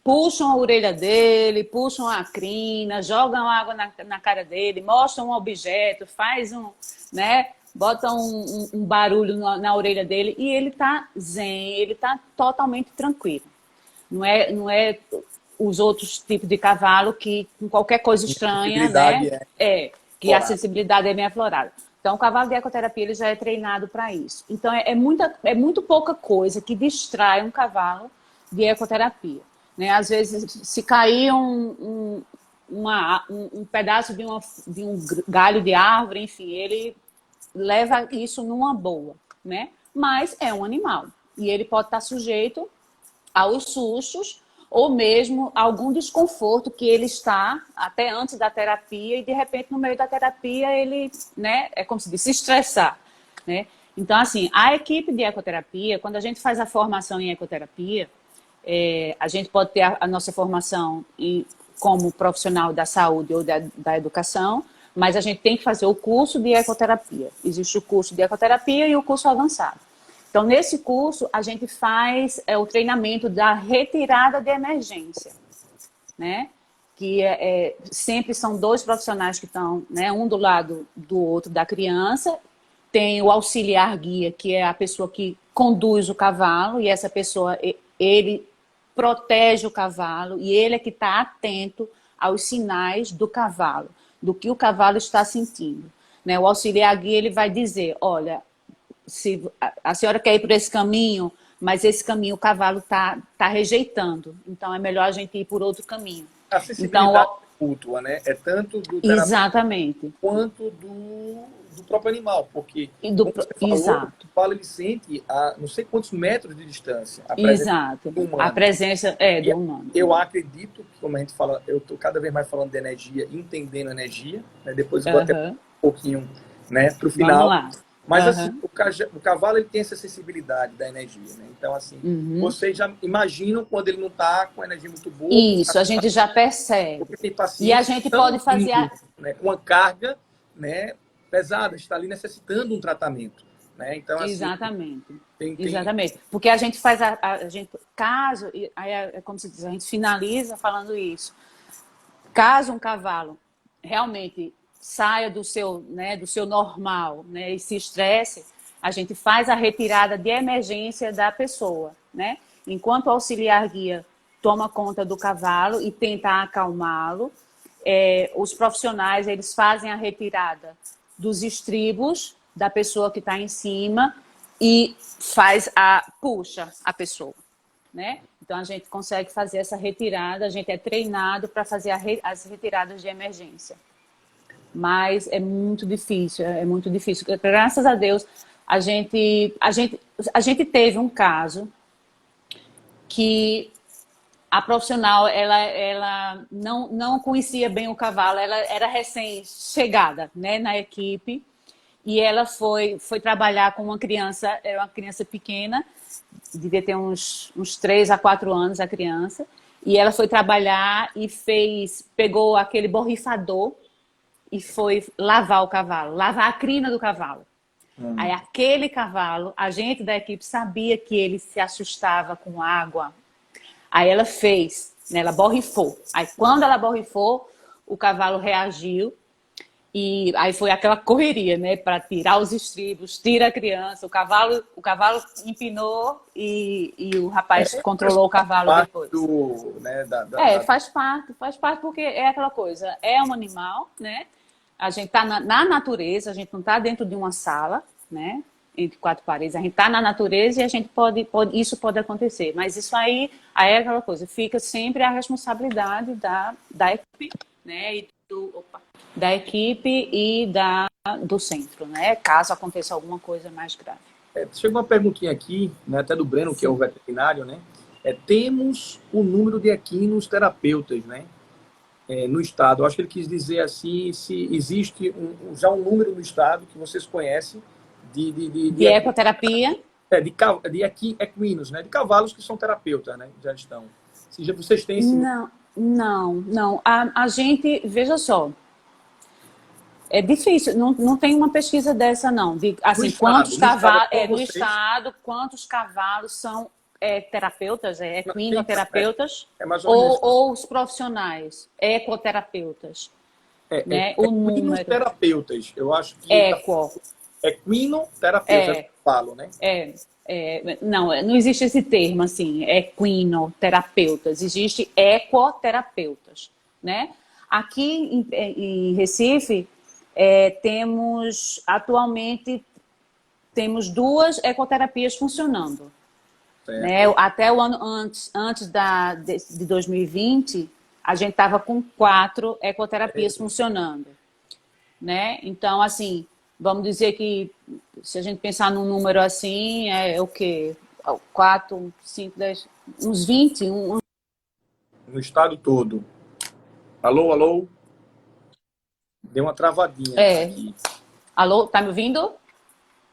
puxam a orelha dele, puxam a crina, jogam água na cara dele, mostram um objeto, faz né, botam um barulho na orelha dele e ele tá zen, ele tá totalmente tranquilo. Não é os outros tipos de cavalo que com qualquer coisa A estranha, sensibilidade né, é que a explorada. sensibilidade é bem aflorada. Então, o cavalo de ecoterapia ele já é treinado para isso. Então, é muito pouca coisa que distrai um cavalo de ecoterapia. Né? Às vezes, se cair um pedaço de um galho de árvore, enfim, ele leva isso numa boa. Né? Mas é um animal. E ele pode estar sujeito aos sustos ou mesmo algum desconforto que ele está até antes da terapia e de repente no meio da terapia ele, né, é como se diz, se estressar, né? Então, assim, a equipe de ecoterapia, quando a gente faz a formação em ecoterapia, a gente pode ter a nossa formação como profissional da saúde ou da educação, mas a gente tem que fazer o curso de ecoterapia. Existe o curso de ecoterapia e o curso avançado. Então, nesse curso, a gente faz o treinamento da retirada de emergência, né? Que sempre são dois profissionais que estão, né, um do lado do outro da criança. Tem o auxiliar guia, que é a pessoa que conduz o cavalo, e essa pessoa, ele protege o cavalo, e ele é que está atento aos sinais do cavalo, do que o cavalo está sentindo. Né? O auxiliar guia, ele vai dizer, olha, se a senhora quer ir por esse caminho, mas esse caminho o cavalo tá rejeitando. Então é melhor a gente ir por outro caminho. A sensibilidade Então, mútua, né? É tanto do terapeuta exatamente. quanto do próprio animal, porque, como você falou, o Exato. cavalo ele sente a não sei quantos metros de distância a presença Exato. do A humano. presença do E humano. eu acredito que, como a gente fala, eu estou cada vez mais falando de energia, entendendo energia, né? Depois eu vou até um pouquinho, né, para o Vamos final. lá. Mas, assim, o cavalo ele tem essa sensibilidade da energia, né? Então, assim, vocês já imaginam quando ele não está com a energia muito boa, Isso, a gente já percebe. porque tem E a pacientes que gente estão pode fazer indo, né, com uma carga, né, pesada, está ali necessitando um tratamento, né? Então, assim, Exatamente. tem... Exatamente. Porque a gente faz a gente, caso, aí é como se diz, a gente finaliza falando isso. Caso um cavalo realmente saia do seu normal, né, e se estresse, a gente faz a retirada de emergência da pessoa, né? Enquanto o auxiliar guia toma conta do cavalo e tenta acalmá-lo, os profissionais eles fazem a retirada dos estribos da pessoa que está em cima e puxa a pessoa. Né? Então a gente consegue fazer essa retirada, a gente é treinado para fazer as retiradas de emergência. Mas é muito difícil, é muito difícil. Graças a Deus, a gente teve um caso que a profissional ela não conhecia bem o cavalo, ela era recém-chegada, né, na equipe, e ela foi trabalhar com uma criança, era uma criança pequena, devia ter uns 3 a 4 anos, a criança, e ela foi trabalhar e pegou aquele borrifador e foi lavar o cavalo, lavar a crina do cavalo. Aí aquele cavalo, a gente da equipe sabia que ele se assustava com água. Aí ela fez, né, ela borrifou. Aí quando ela borrifou, o cavalo reagiu. E aí foi aquela correria, né, para tirar os estribos, tira a criança, o cavalo empinou e o rapaz controlou o cavalo depois. Né, faz parte porque é aquela coisa, é um animal, né? A gente está na natureza, a gente não está dentro de uma sala, né? Entre 4 paredes, a gente está na natureza e a gente isso pode acontecer. Mas isso aí é aquela coisa, fica sempre a responsabilidade da equipe, né? Da equipe e do centro, né? Caso aconteça alguma coisa mais grave. Chegou uma perguntinha aqui, né, até do Breno, que é o veterinário, né? Temos o número de equinos terapeutas, né? No estado. Eu acho que ele quis dizer assim, se existe já um número no estado que vocês conhecem de ecoterapia. De equinos, né? De cavalos que são terapeutas, né? Já estão. Se já vocês têm esse... Não. A gente, veja só, é difícil, não tem uma pesquisa dessa, não. Assim, quantos cavalos... No estado, quantos cavalos são terapeutas, equinoterapeutas, ou os profissionais, ecoterapeutas. Né? O número. Terapeutas, eu acho que... Equinoterapeutas, eu falo, né? Não existe esse termo, assim, equinoterapeutas. Existe ecoterapeutas, né? Aqui em Recife, atualmente, temos 2 ecoterapias funcionando. Né? Até o ano antes de 2020, a gente estava com 4 ecoterapias funcionando. Né? Então, assim, vamos dizer que, se a gente pensar num número assim, é o quê? 4, 5, 10, uns 20. No estado todo. Alô? Deu uma travadinha aqui. Alô, tá me ouvindo?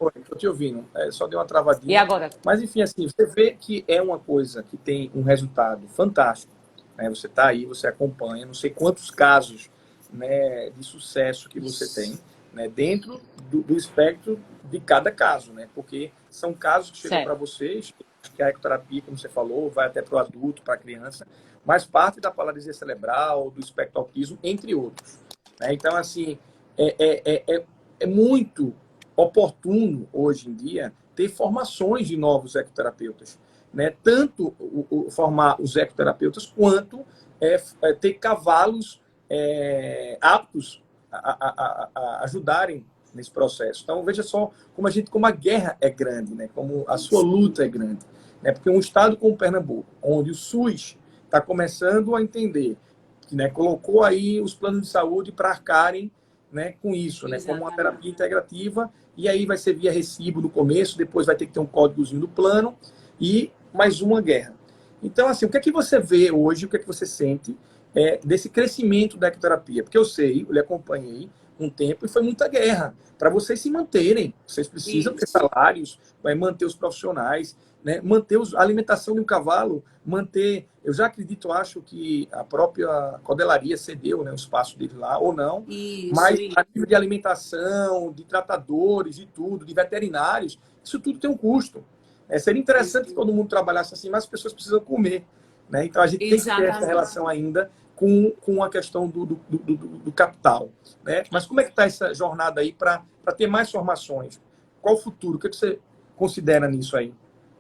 Oi, estou te ouvindo. Só deu uma travadinha. E agora? Mas, enfim, assim, você vê que é uma coisa que tem um resultado fantástico. Né? Você está aí, você acompanha, não sei quantos casos, né, de sucesso que você tem, né, dentro do espectro de cada caso, né? Porque são casos que chegam para vocês, que a ecoterapia, como você falou, vai até para o adulto, para a criança, mas parte da paralisia cerebral, do espectro autismo, entre outros. Né? Então, assim, é muito oportuno, hoje em dia, ter formações de novos ecoterapeutas. Né? Tanto formar os ecoterapeutas, quanto ter cavalos aptos a ajudarem nesse processo. Então, veja só como a guerra é grande, né? Como a sua luta é grande. Né? Porque um estado como Pernambuco, onde o SUS está começando a entender, que, né, colocou aí os planos de saúde para arcarem, né, com isso, né, como uma terapia integrativa, e aí vai ser via recibo no começo, depois vai ter que ter um códigozinho do plano, e mais uma guerra. Então, assim, o que é que você vê hoje, o que é que você sente desse crescimento da ecoterapia? Porque eu sei, eu lhe acompanhei um tempo e foi muita guerra. Para vocês se manterem, vocês precisam ter salários, manter os profissionais, né, manter a alimentação de um cavalo, manter... Eu já acredito, acho que a própria codelaria cedeu, né, o espaço dele lá, ou não, mas a nível de alimentação, de tratadores, de tudo, de veterinários, isso tudo tem um custo. Seria interessante que todo mundo trabalhasse assim, mas as pessoas precisam comer. Né? Então, a gente tem que ter essa relação ainda com a questão do capital. Né? Mas como é que está essa jornada aí para ter mais formações? Qual o futuro? O que você considera nisso aí?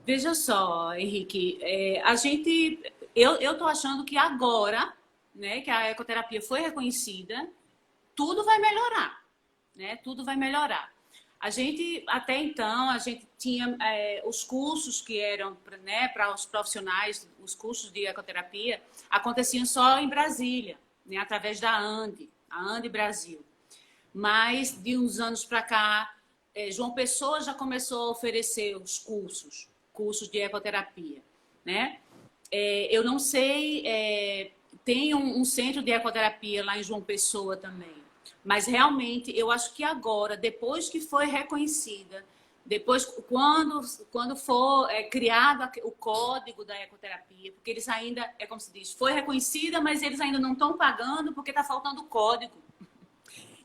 Veja só, Henrique, eu estou achando que agora, né, que a ecoterapia foi reconhecida, tudo vai melhorar. Né? Tudo vai melhorar. Até então, a gente tinha os cursos que eram, né, para os profissionais, os cursos de ecoterapia, aconteciam só em Brasília, né, através da ANDE, a ANDE Brasil. Mas, de uns anos para cá, João Pessoa já começou a oferecer os cursos de ecoterapia. Né? Eu não sei, tem um centro de ecoterapia lá em João Pessoa também. Mas, realmente, eu acho que agora, depois que foi reconhecida, Depois, quando for criado o código da ecoterapia, porque eles ainda, é como se diz, foi reconhecida, mas eles ainda não estão pagando porque está faltando o código.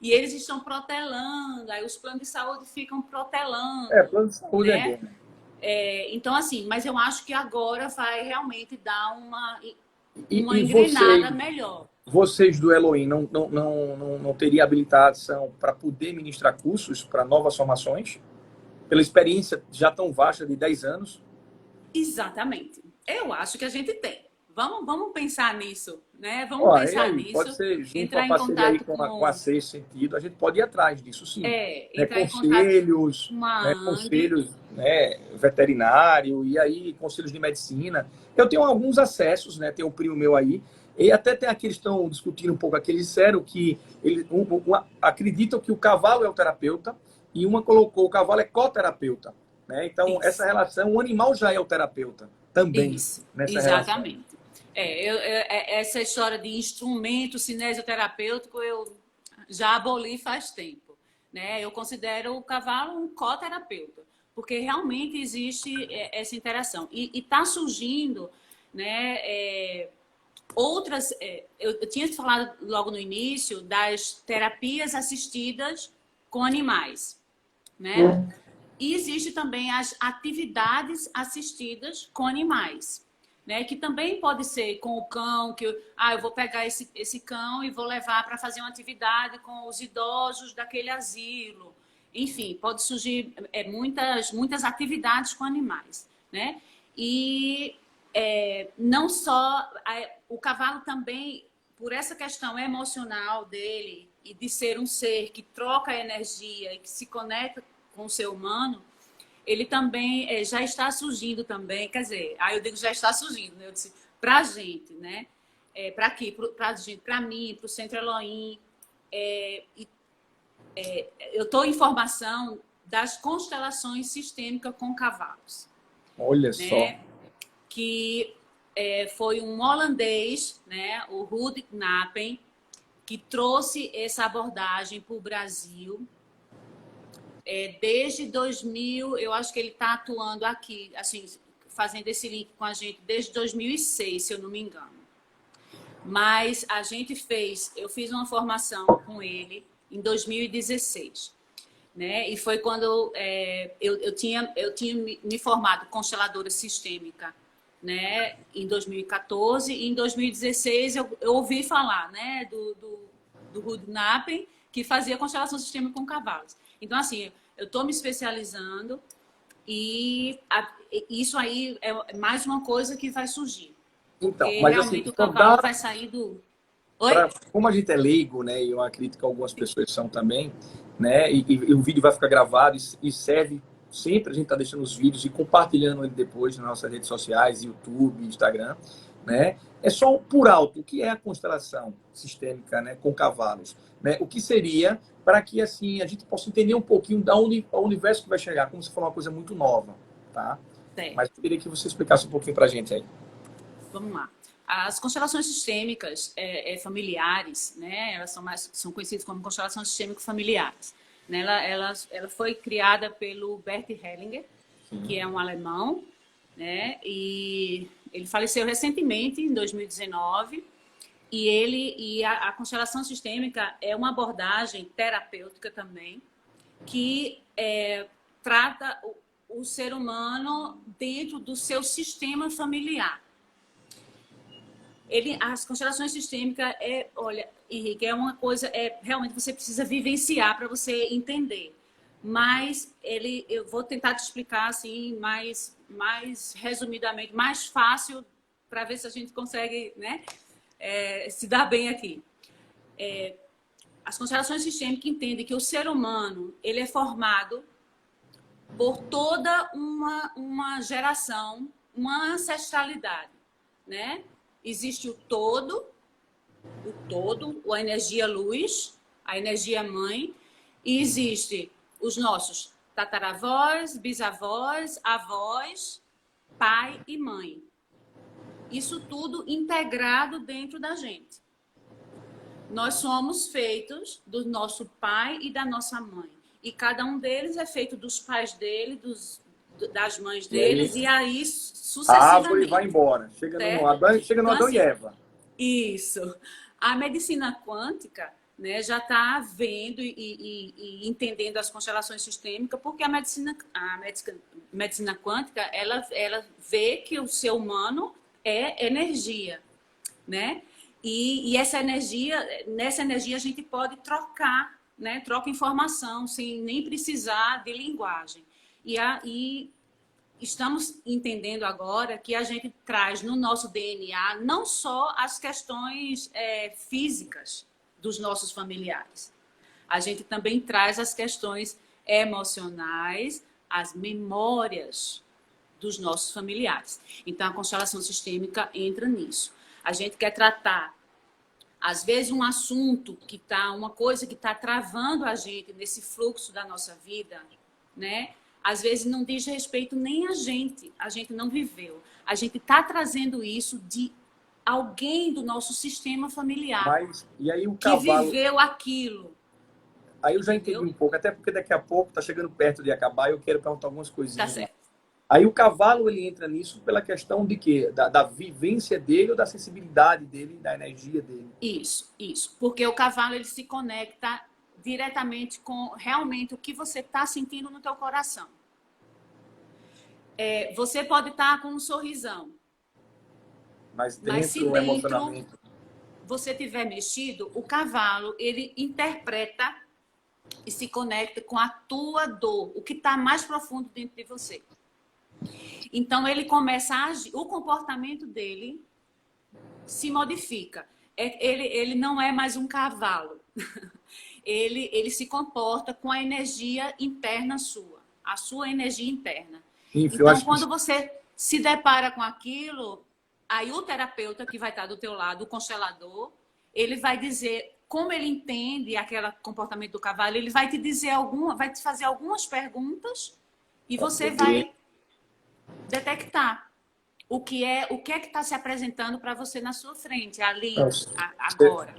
E eles estão protelando, aí os planos de saúde ficam protelando. Plano de saúde né? é bom. Então, assim, mas eu acho que agora vai realmente dar uma E engrenada melhor. vocês do Elohim não teriam habilitação para poder ministrar cursos para novas formações? Pela experiência já tão vasta de 10 anos? Exatamente. Eu acho que a gente tem. Vamos pensar nisso, né? Vamos pensar Aí, pode nisso. ser junto a Entrar em parceria aí contato com a Sexto Sentido, a gente pode ir atrás disso, sim. entrar em contato Conselhos, com a ANG. conselhos veterinário, e aí conselhos de medicina. Eu tenho alguns acessos, né? Tem um primo meu aí, e até tem aqueles que estão discutindo um pouco aqui, eles disseram que acreditam que o cavalo é o terapeuta, e uma colocou o cavalo é coterapeuta. Né? Então, Isso. essa relação, o animal já é o terapeuta também. Isso, nessa exatamente. relação. Essa história de instrumento cinesioterapêutico eu já aboli faz tempo. Né? Eu considero o cavalo um coterapeuta, porque realmente existe essa interação. E está surgindo, né, outras... eu tinha falado logo no início das terapias assistidas com animais. Né? E existe também as atividades assistidas com animais, né? Que também pode ser com o cão, que eu vou pegar esse cão e vou levar para fazer uma atividade com os idosos daquele asilo. Enfim, pode surgir muitas atividades com animais, né? E não só o cavalo também, por essa questão emocional dele e de ser um ser que troca energia e que se conecta com o ser humano, ele também já está surgindo também, quer dizer, aí eu digo já está surgindo, né? Eu disse, para a gente, né? Para aqui, para mim, para o Centro Elohim, eu estou em formação das constelações sistêmicas com cavalos. Olha só. Que foi um holandês, né? O Ruud Knappen, que trouxe essa abordagem para o Brasil. Desde 2000, eu acho que ele está atuando aqui, assim, fazendo esse link com a gente desde 2006, se eu não me engano. Mas eu fiz uma formação com ele em 2016, né? E foi quando eu tinha me formado consteladora sistêmica, né? Em 2014, e em 2016 eu ouvi falar, né? Do Ruud Knappen, que fazia constelação sistêmica com cavalos. Então, assim, eu estou me especializando e isso aí é mais uma coisa que vai surgir. Então, porque mas realmente assim, o cavalo vai sair do... Oi? como a gente é leigo, né, e eu acredito que algumas pessoas são também, né, e o vídeo vai ficar gravado e serve sempre, a gente está deixando os vídeos e compartilhando ele depois nas nossas redes sociais, YouTube, Instagram, né, é só por alto, o que é a constelação sistêmica, né, com cavalos, né, o que seria para que assim a gente possa entender um pouquinho da onde o universo que vai chegar, como você falou, uma coisa muito nova, tá? Certo. Mas eu queria que você explicasse um pouquinho para a gente aí. Vamos lá. As constelações sistêmicas familiares, né? Elas são conhecidas como constelações sistêmicas familiares. Né? Ela foi criada pelo Bert Hellinger, que é um alemão, né? E ele faleceu recentemente, em 2019. E a constelação sistêmica é uma abordagem terapêutica também, que trata o ser humano dentro do seu sistema familiar. As constelações sistêmicas, olha, Henrique, é uma coisa, realmente você precisa vivenciar para você entender. Mas eu vou tentar te explicar assim, mais resumidamente, mais fácil, para ver se a gente consegue, né, se dar bem aqui. As constelações sistêmicas entendem que o ser humano ele é formado por toda uma geração, uma ancestralidade, né? Existe o todo, a energia luz, a energia mãe, e existe os nossos tataravós, bisavós, avós, pai e mãe. Isso tudo integrado dentro da gente. Nós somos feitos do nosso pai e da nossa mãe. e cada um deles é feito dos pais dele, das mães deles, e aí a árvore vai sucessivamente, embora. certo? Chega no Então, Adão e assim, Eva. isso. A medicina quântica, né, já está vendo e entendendo as constelações sistêmicas, porque medicina quântica, ela vê que o ser humano é energia, né? E nessa energia a gente pode trocar, né? Troca informação sem nem precisar de linguagem. E estamos entendendo agora que a gente traz no nosso DNA não só as questões físicas dos nossos familiares, a gente também traz as questões emocionais, as memórias dos nossos familiares. Então, a constelação sistêmica entra nisso. A gente quer tratar, às vezes, um assunto que está, uma coisa que está travando a gente nesse fluxo da nossa vida, né? Às vezes não diz respeito nem a gente não viveu. A gente está trazendo isso de alguém do nosso sistema familiar Mas, e aí o que cavalo... viveu aquilo. Aí eu já entendi Entendeu? um pouco, até porque daqui a pouco está chegando perto de acabar e eu quero perguntar algumas Tá coisinhas. certo. Aí o cavalo ele entra nisso pela questão de quê? Da vivência dele ou da sensibilidade dele, da energia dele? Isso. Porque o cavalo ele se conecta diretamente com realmente o que você está sentindo no teu coração. Você pode estar com um sorrisão, mas se Dentro, dentro emocionalmente... você tiver mexido, o cavalo ele interpreta e se conecta com a tua dor, o que está mais profundo dentro de você. Então ele começa a agir, o comportamento dele se modifica. Ele não é mais um cavalo. Ele se comporta com a energia interna sua, a sua energia interna. Enfim, eu Então, acho que quando você se depara com aquilo, aí o terapeuta que vai estar do teu lado, o constelador, ele vai dizer como ele entende aquele comportamento do cavalo, ele vai te dizer vai te fazer algumas perguntas e você vai detectar o que é que está se apresentando para você na sua frente, ali, agora.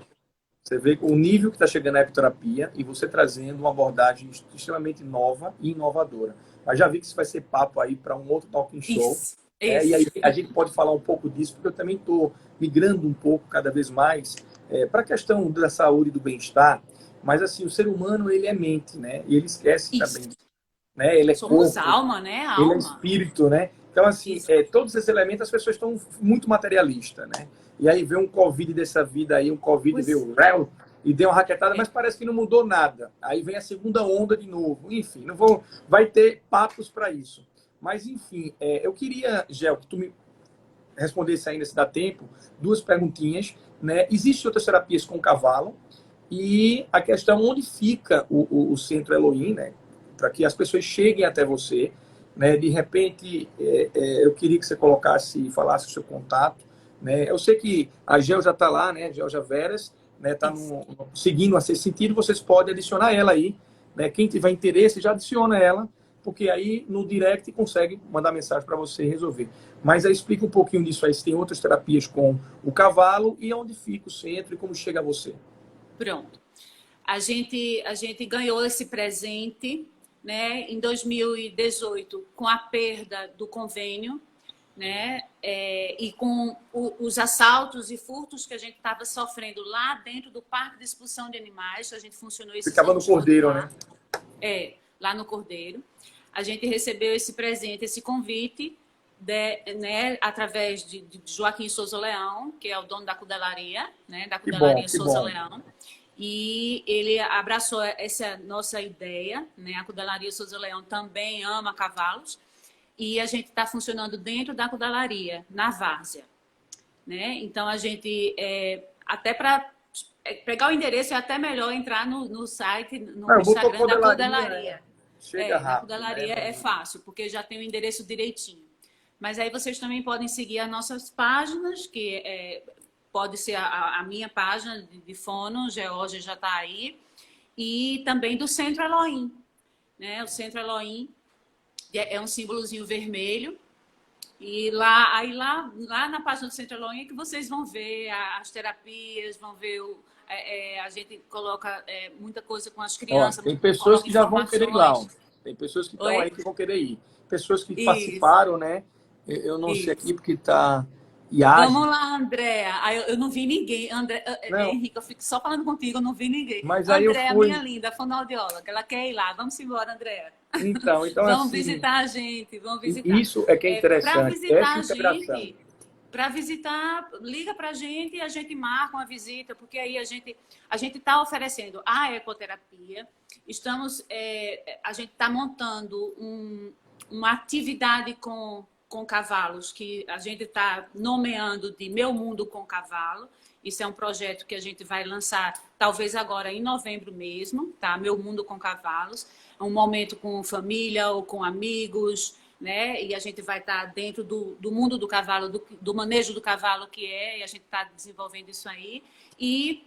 você vê o nível que está chegando a epiterapia e você trazendo uma abordagem extremamente nova e inovadora. Mas já vi que isso vai ser papo aí para um outro talking show. Isso. E aí a gente pode falar um pouco disso, porque eu também estou migrando um pouco, cada vez mais, para a questão da saúde e do bem-estar. Mas, assim, o ser humano, ele é mente, né? E ele esquece também, né? Ele é Somos corpo, alma, né? ele é Alma. espírito, né? Então, assim, todos esses elementos as pessoas estão muito materialistas, né? E aí vem um Covid dessa vida aí, um Covid veio réu e deu uma raquetada, mas parece que não mudou nada. Aí vem a segunda onda de novo. Enfim, não vou, vai ter papos para isso. Mas, enfim, eu queria, Gel, que tu me respondesse ainda, se dá tempo, duas perguntinhas, né? Existem outras terapias com cavalo e a questão onde fica o Centro Elohim, né? Para que as pessoas cheguem até você, né? De repente, eu queria que você colocasse, falasse o seu contato, né? Eu sei que a Gel já está lá, né? Gelja Veras, né? Está seguindo a Ser Sentido, vocês podem adicionar ela aí, né? Quem tiver interesse já adiciona ela, porque aí no direct consegue mandar mensagem para você resolver. Mas aí explica um pouquinho disso aí, se tem outras terapias com o cavalo e onde fica o centro e como chega a você. Pronto. A gente ganhou esse presente, né, em 2018, com a perda do convênio, né, e com os assaltos e furtos que a gente estava sofrendo lá dentro do Parque de Expulsão de Animais. A gente funcionou esses Ficava no Cordeiro, né? Lá no Cordeiro. A gente recebeu esse presente, esse convite, né, através de Joaquim Souza Leão, que é o dono da Cudelaria, né, da Cudelaria Souza Leão. E ele abraçou essa nossa ideia, né? A Cudelaria Souza Leão também ama cavalos. E a gente está funcionando dentro da Cudelaria, na Várzea, né? Então, a gente, até para pegar o endereço, é até melhor entrar no site, no Instagram da Cudelaria. Chega rápido, na Cudelaria, né? é fácil, porque já tem o endereço direitinho. Mas aí vocês também podem seguir as nossas páginas, que pode ser a minha página de fono, Georgia já está aí, e também do Centro Elohim, né? O Centro Elohim é um símbolozinho vermelho, e lá na página do Centro Elohim é que vocês vão ver as terapias, vão ver a gente coloca muita coisa com as Ó, crianças, tem pessoas coloca que já vão querer ir lá, ó. informações. Tem pessoas que estão aí Oi? que vão querer ir. Pessoas que Isso, participaram, né? Eu não sei aqui isso. porque tá IAGE. Vamos lá, Andréa. Eu não vi ninguém. Não, Henrique, eu fico só falando contigo, eu não vi ninguém. mas aí eu Andréa, minha fui. linda, fonoaudióloga, ela quer ir lá. Vamos embora, Andréa. Então Vamos assim, visitar a gente, vamos visitar. isso é que é Para interessante, essa visitar a integração. gente, para visitar, liga para a gente e a gente marca uma visita, porque aí a gente está oferecendo a ecoterapia, a gente está montando uma atividade com cavalos, que a gente está nomeando de Meu Mundo com Cavalo. Isso é um projeto que a gente vai lançar, talvez agora em novembro mesmo, tá? Meu Mundo com Cavalos. É um momento com família ou com amigos, né? E a gente vai estar dentro do mundo do cavalo, do manejo do cavalo e a gente está desenvolvendo isso aí. E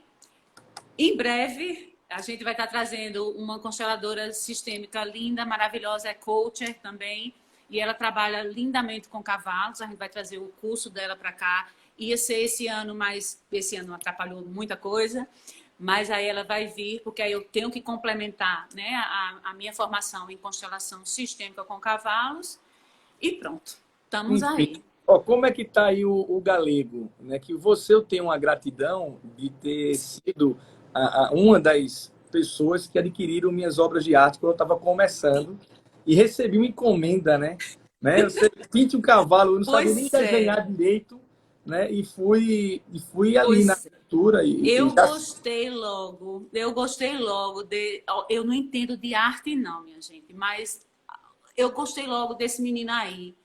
em breve a gente vai estar trazendo uma consteladora sistêmica linda, maravilhosa, é coacher também, e ela trabalha lindamente com cavalos. A gente vai trazer o curso dela para cá. Ia ser esse ano, mas esse ano atrapalhou muita coisa. Mas aí ela vai vir, porque aí eu tenho que complementar, né, a minha formação em constelação sistêmica com cavalos. E pronto, estamos Enfim, aí. ó, como é que está aí o galego, né? Que você, eu tenho uma gratidão de ter sido uma das pessoas que adquiriram minhas obras de arte quando eu estava começando e recebi uma encomenda, né? Você pinte um cavalo, eu não sabia nem Pois é, desenhar direito, né? E fui ali na pois pintura e já eu gostei logo eu não entendo de arte não, minha gente, mas eu gostei logo desse menino aí,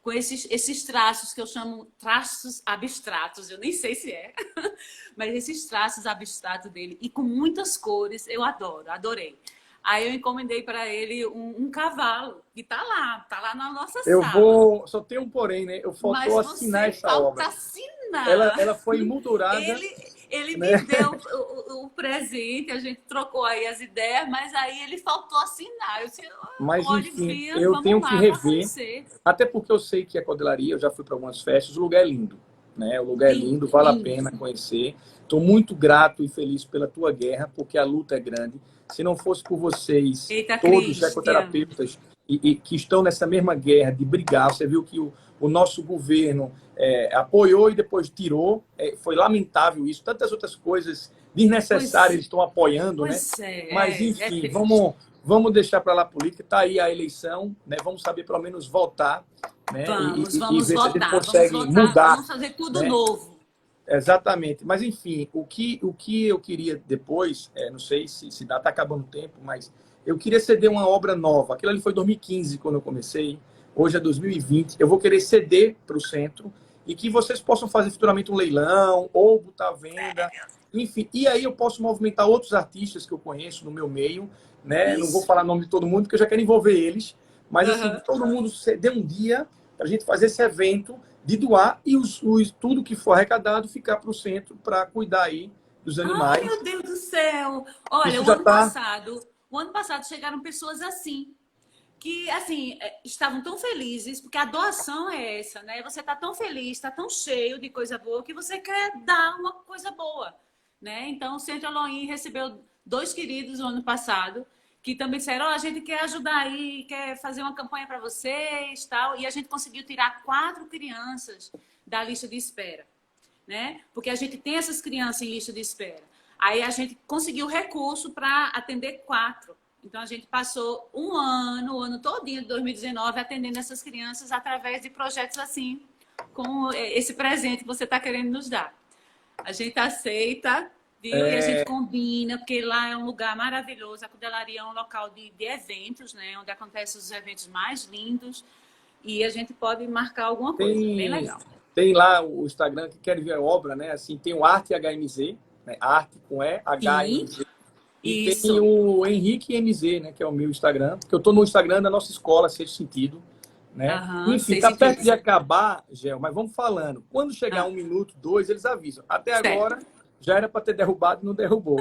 com esses traços que eu chamo traços abstratos, eu nem sei se é, mas esses traços abstratos dele, e com muitas cores, eu adorei. Aí eu encomendei para ele um cavalo, que tá lá na nossa eu sala. vou, só tem um porém, né? Eu faltou Mas assinar você essa falta obra. assinar. Ela foi emoldurada, Ele né? me deu o presente, a gente trocou aí as ideias, mas aí ele faltou assinar. Eu disse, Mas, olha, enfim, Fia, eu vamos tenho que lá, faça rever, você. até porque eu sei que a codelaria, eu já fui para algumas festas, o lugar é lindo, né? O lugar é lindo, Lindo, vale a lindo. pena conhecer. Estou muito grato e feliz pela tua guerra, porque a luta é grande. Se não fosse por vocês, Eita, todos os Cris, te amo. ecoterapeutas, e que estão nessa mesma guerra de brigar, você viu que o nosso governo apoiou e depois tirou, foi lamentável isso, tantas outras coisas desnecessárias Pois, eles estão apoiando, né? pois Mas, é enfim, triste. vamos deixar para lá a política. Está aí a eleição, né? Vamos saber pelo menos votar, né? E ver se a gente vamos consegue votar, mudar, vamos fazer tudo né? novo. Exatamente. Mas, enfim, o que eu queria depois, não sei se dá, está acabando o tempo, mas eu queria ceder uma obra nova. Aquilo ali foi 2015, quando eu comecei. Hoje é 2020. Eu vou querer ceder para o centro e que vocês possam fazer futuramente um leilão ou botar à venda. Enfim, e aí eu posso movimentar outros artistas que eu conheço no meu meio, né? Não vou Isso. falar o nome de todo mundo, porque eu já quero envolver eles. Mas, assim, Uhum. todo mundo ceder um dia para a gente fazer esse evento de doar e tudo que for arrecadado ficar para o centro para cuidar aí dos Ai, animais. meu Deus do céu! Olha, Isso já está. o ano passado chegaram pessoas assim, que assim estavam tão felizes, porque a doação é essa, né? Você está tão feliz, está tão cheio de coisa boa que você quer dar uma coisa boa, né? Então o Centro Elohim recebeu dois queridos no ano passado que também disseram: a gente quer ajudar aí, quer fazer uma campanha para vocês, tal, e a gente conseguiu tirar 4 crianças da lista de espera, né? Porque a gente tem essas crianças em lista de espera. Aí a gente conseguiu recurso para atender 4. Então a gente passou o ano todinho de 2019 atendendo essas crianças através de projetos assim, com esse presente que você está querendo nos dar. A gente aceita, viu? E a gente combina, porque lá é um lugar maravilhoso. A Cudelaria é um local de eventos, né? Onde acontecem os eventos mais lindos. E a gente pode marcar alguma coisa. Bem Tem, legal. tem lá o Instagram que quer ver a obra, né? Assim, tem o Arte HMZ, né? Arte com Sim, HMZ. E tem isso. o Henrique MZ, né? Que é o meu Instagram. Que eu estou no Instagram da nossa escola, Sexto Sentido, né? Aham, Enfim, sei tá sentido. perto de acabar, Gel, mas vamos falando. Quando chegar Ah, 1 minuto, 2, eles avisam. Até certo. agora já era para ter derrubado e não derrubou,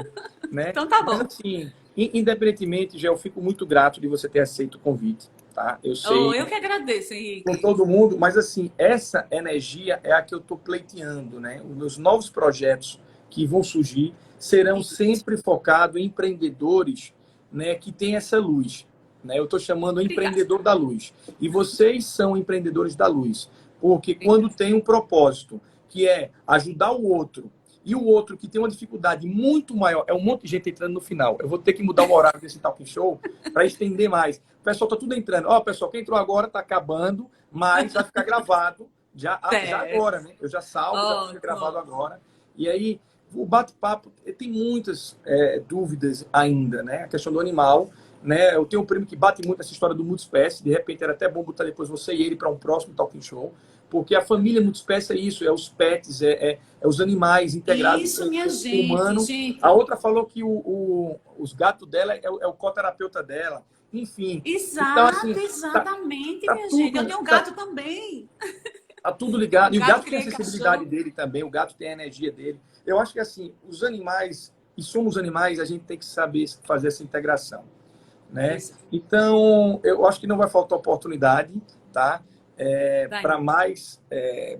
né? Então tá Mas bom. assim, independentemente, Gel, eu fico muito grato de você ter aceito o convite, tá? Eu Oh, sei eu que agradeço, com Henrique. todo mundo, mas assim, essa energia é a que eu estou pleiteando, né? Os meus novos projetos que vão surgir serão sempre focados em empreendedores, né, que têm essa luz. Né? Eu estou chamando empreendedor da luz. E vocês são empreendedores da luz. Porque quando tem um propósito, que é ajudar o outro, e o outro que tem uma dificuldade muito maior, é um monte de gente entrando no final. Eu vou ter que mudar o horário desse talk show para estender mais. O pessoal está tudo entrando. Ó, pessoal, quem entrou agora está acabando, mas vai ficar gravado já agora, né? Eu já salvo, já fica gravado agora. E aí, o bate-papo tem muitas dúvidas ainda, né? A questão do animal, né? Eu tenho um primo que bate muito essa história do multiespécie. De repente, era até bom botar depois você e ele para um próximo talk show. Porque a família multiespécie é isso, é os pets, é os animais integrados isso, minha com o humano. gente. A outra falou que os gatos dela é o coterapeuta dela. Enfim. Exato, então, assim, exatamente, tá minha tudo, gente. Eu tenho um gato também. Tá tudo ligado. E o gato tem a criei sensibilidade cachorro. dele também, o gato tem a energia dele. Eu acho que, assim, os animais, e somos animais, a gente tem que saber fazer essa integração. Né? Então, eu acho que não vai faltar oportunidade, tá? Para mais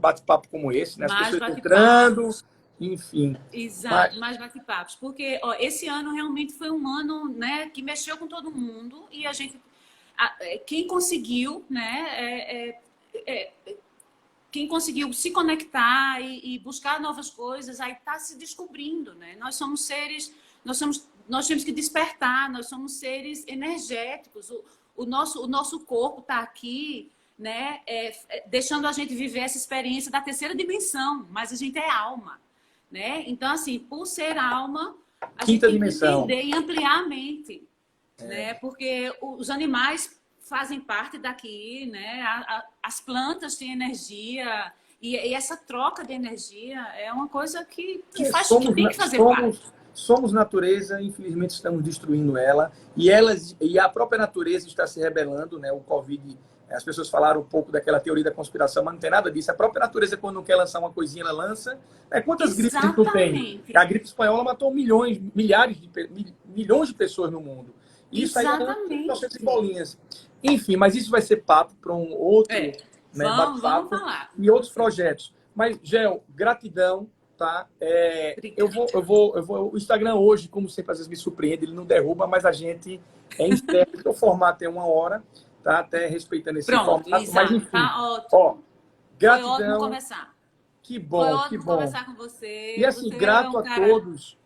bate-papo como esse, né? As Mais pessoas entrando, bate-papos. enfim. Exato, mais bate-papos. Porque ó, esse ano realmente foi um ano, né, que mexeu com todo mundo e a gente, quem conseguiu, né, quem conseguiu se conectar e buscar novas coisas, aí está se descobrindo, né? Nós somos seres, nós temos que despertar, nós somos seres energéticos. O nosso corpo está aqui, né, deixando a gente viver essa experiência da terceira dimensão, mas a gente é alma, né? Então, assim, por ser alma, a gente tem que entender e ampliar a mente, né? Porque os animais fazem parte daqui, né? As plantas têm energia e essa troca de energia é uma coisa que que tem que fazer parte. Somos natureza, infelizmente estamos destruindo ela e a própria natureza está se rebelando, né? O Covid, as pessoas falaram um pouco daquela teoria da conspiração, mas não tem nada disso. A própria natureza, quando não quer lançar uma coisinha, ela lança. Quantas gripes não tem? A gripe espanhola matou milhões de pessoas no mundo. E isso aí é bolinhas. Enfim, mas isso vai ser papo para um outro vamos falar. E outros projetos. Mas, Gel, gratidão. Tá? O Instagram hoje, como sempre, às vezes me surpreende, ele não derruba, mas a gente encerra, porque o formato é 1 hora, tá? Até respeitando esse formato. Mas, enfim, tá ótimo. Ó, gratidão. Foi ótimo conversar. Que bom, Foi ótimo que bom. conversar com você. E assim, você grato a todos.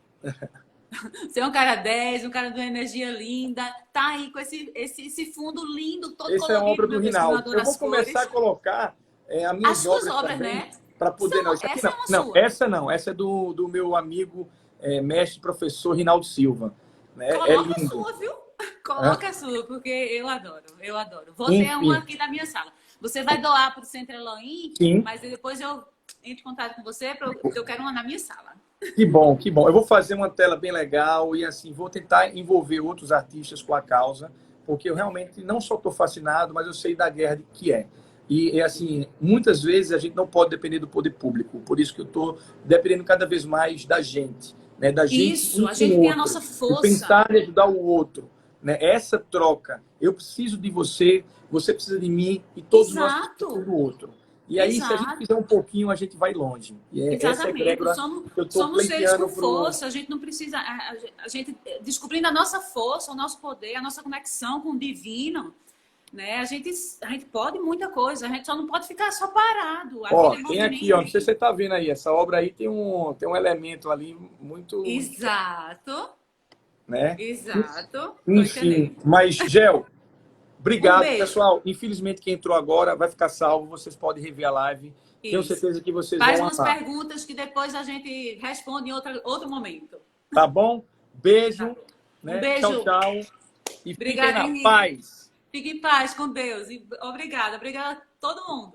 Você é um cara 10, um cara de uma energia linda, tá aí com esse fundo lindo, todo colorido. Essa é a obra do Rinaldo. Eu vou começar a colocar as suas obras também, né? Para poder essa é do meu amigo mestre professor Rinaldo Silva, né? Coloca a sua, viu? Coloca a sua, porque eu adoro. Você é uma aqui da minha sala. Você vai doar para o Centro Elohim, mas depois eu entro em contato com você, porque eu quero uma na minha sala. Que bom, que bom. Eu vou fazer uma tela bem legal e assim vou tentar envolver outros artistas com a causa, porque eu realmente não só estou fascinado, mas eu sei da guerra que é. E assim, muitas vezes a gente não pode depender do poder público. Por isso que eu estou dependendo cada vez mais da gente, né? Da gente. Isso, a gente tem a nossa força. Pensar em ajudar o outro, né? Essa troca. Eu preciso de você, você precisa de mim e todos nós precisamos do outro. E aí, se a gente fizer um pouquinho, a gente vai longe. E exatamente. Somos seres com força. A gente não precisa. A gente descobrindo a nossa força, o nosso poder, a nossa conexão com o divino. Né? A gente pode muita coisa, a gente só não pode ficar só parado. Tem aqui, ó, não sei se você está vendo aí, essa obra aí tem um elemento ali muito... Exato. Né? Exato. Enfim, mas, Gel, obrigado, pessoal. Infelizmente, quem entrou agora vai ficar salvo, vocês podem rever a live. Isso. Tenho certeza que vocês vão amar. Faz umas perguntas que depois a gente responde em outro momento. Tá bom? Beijo. Tá. Né? Beijo. Tchau. E obrigada, fiquem na paz. Fique em paz com Deus. E obrigada a todo mundo.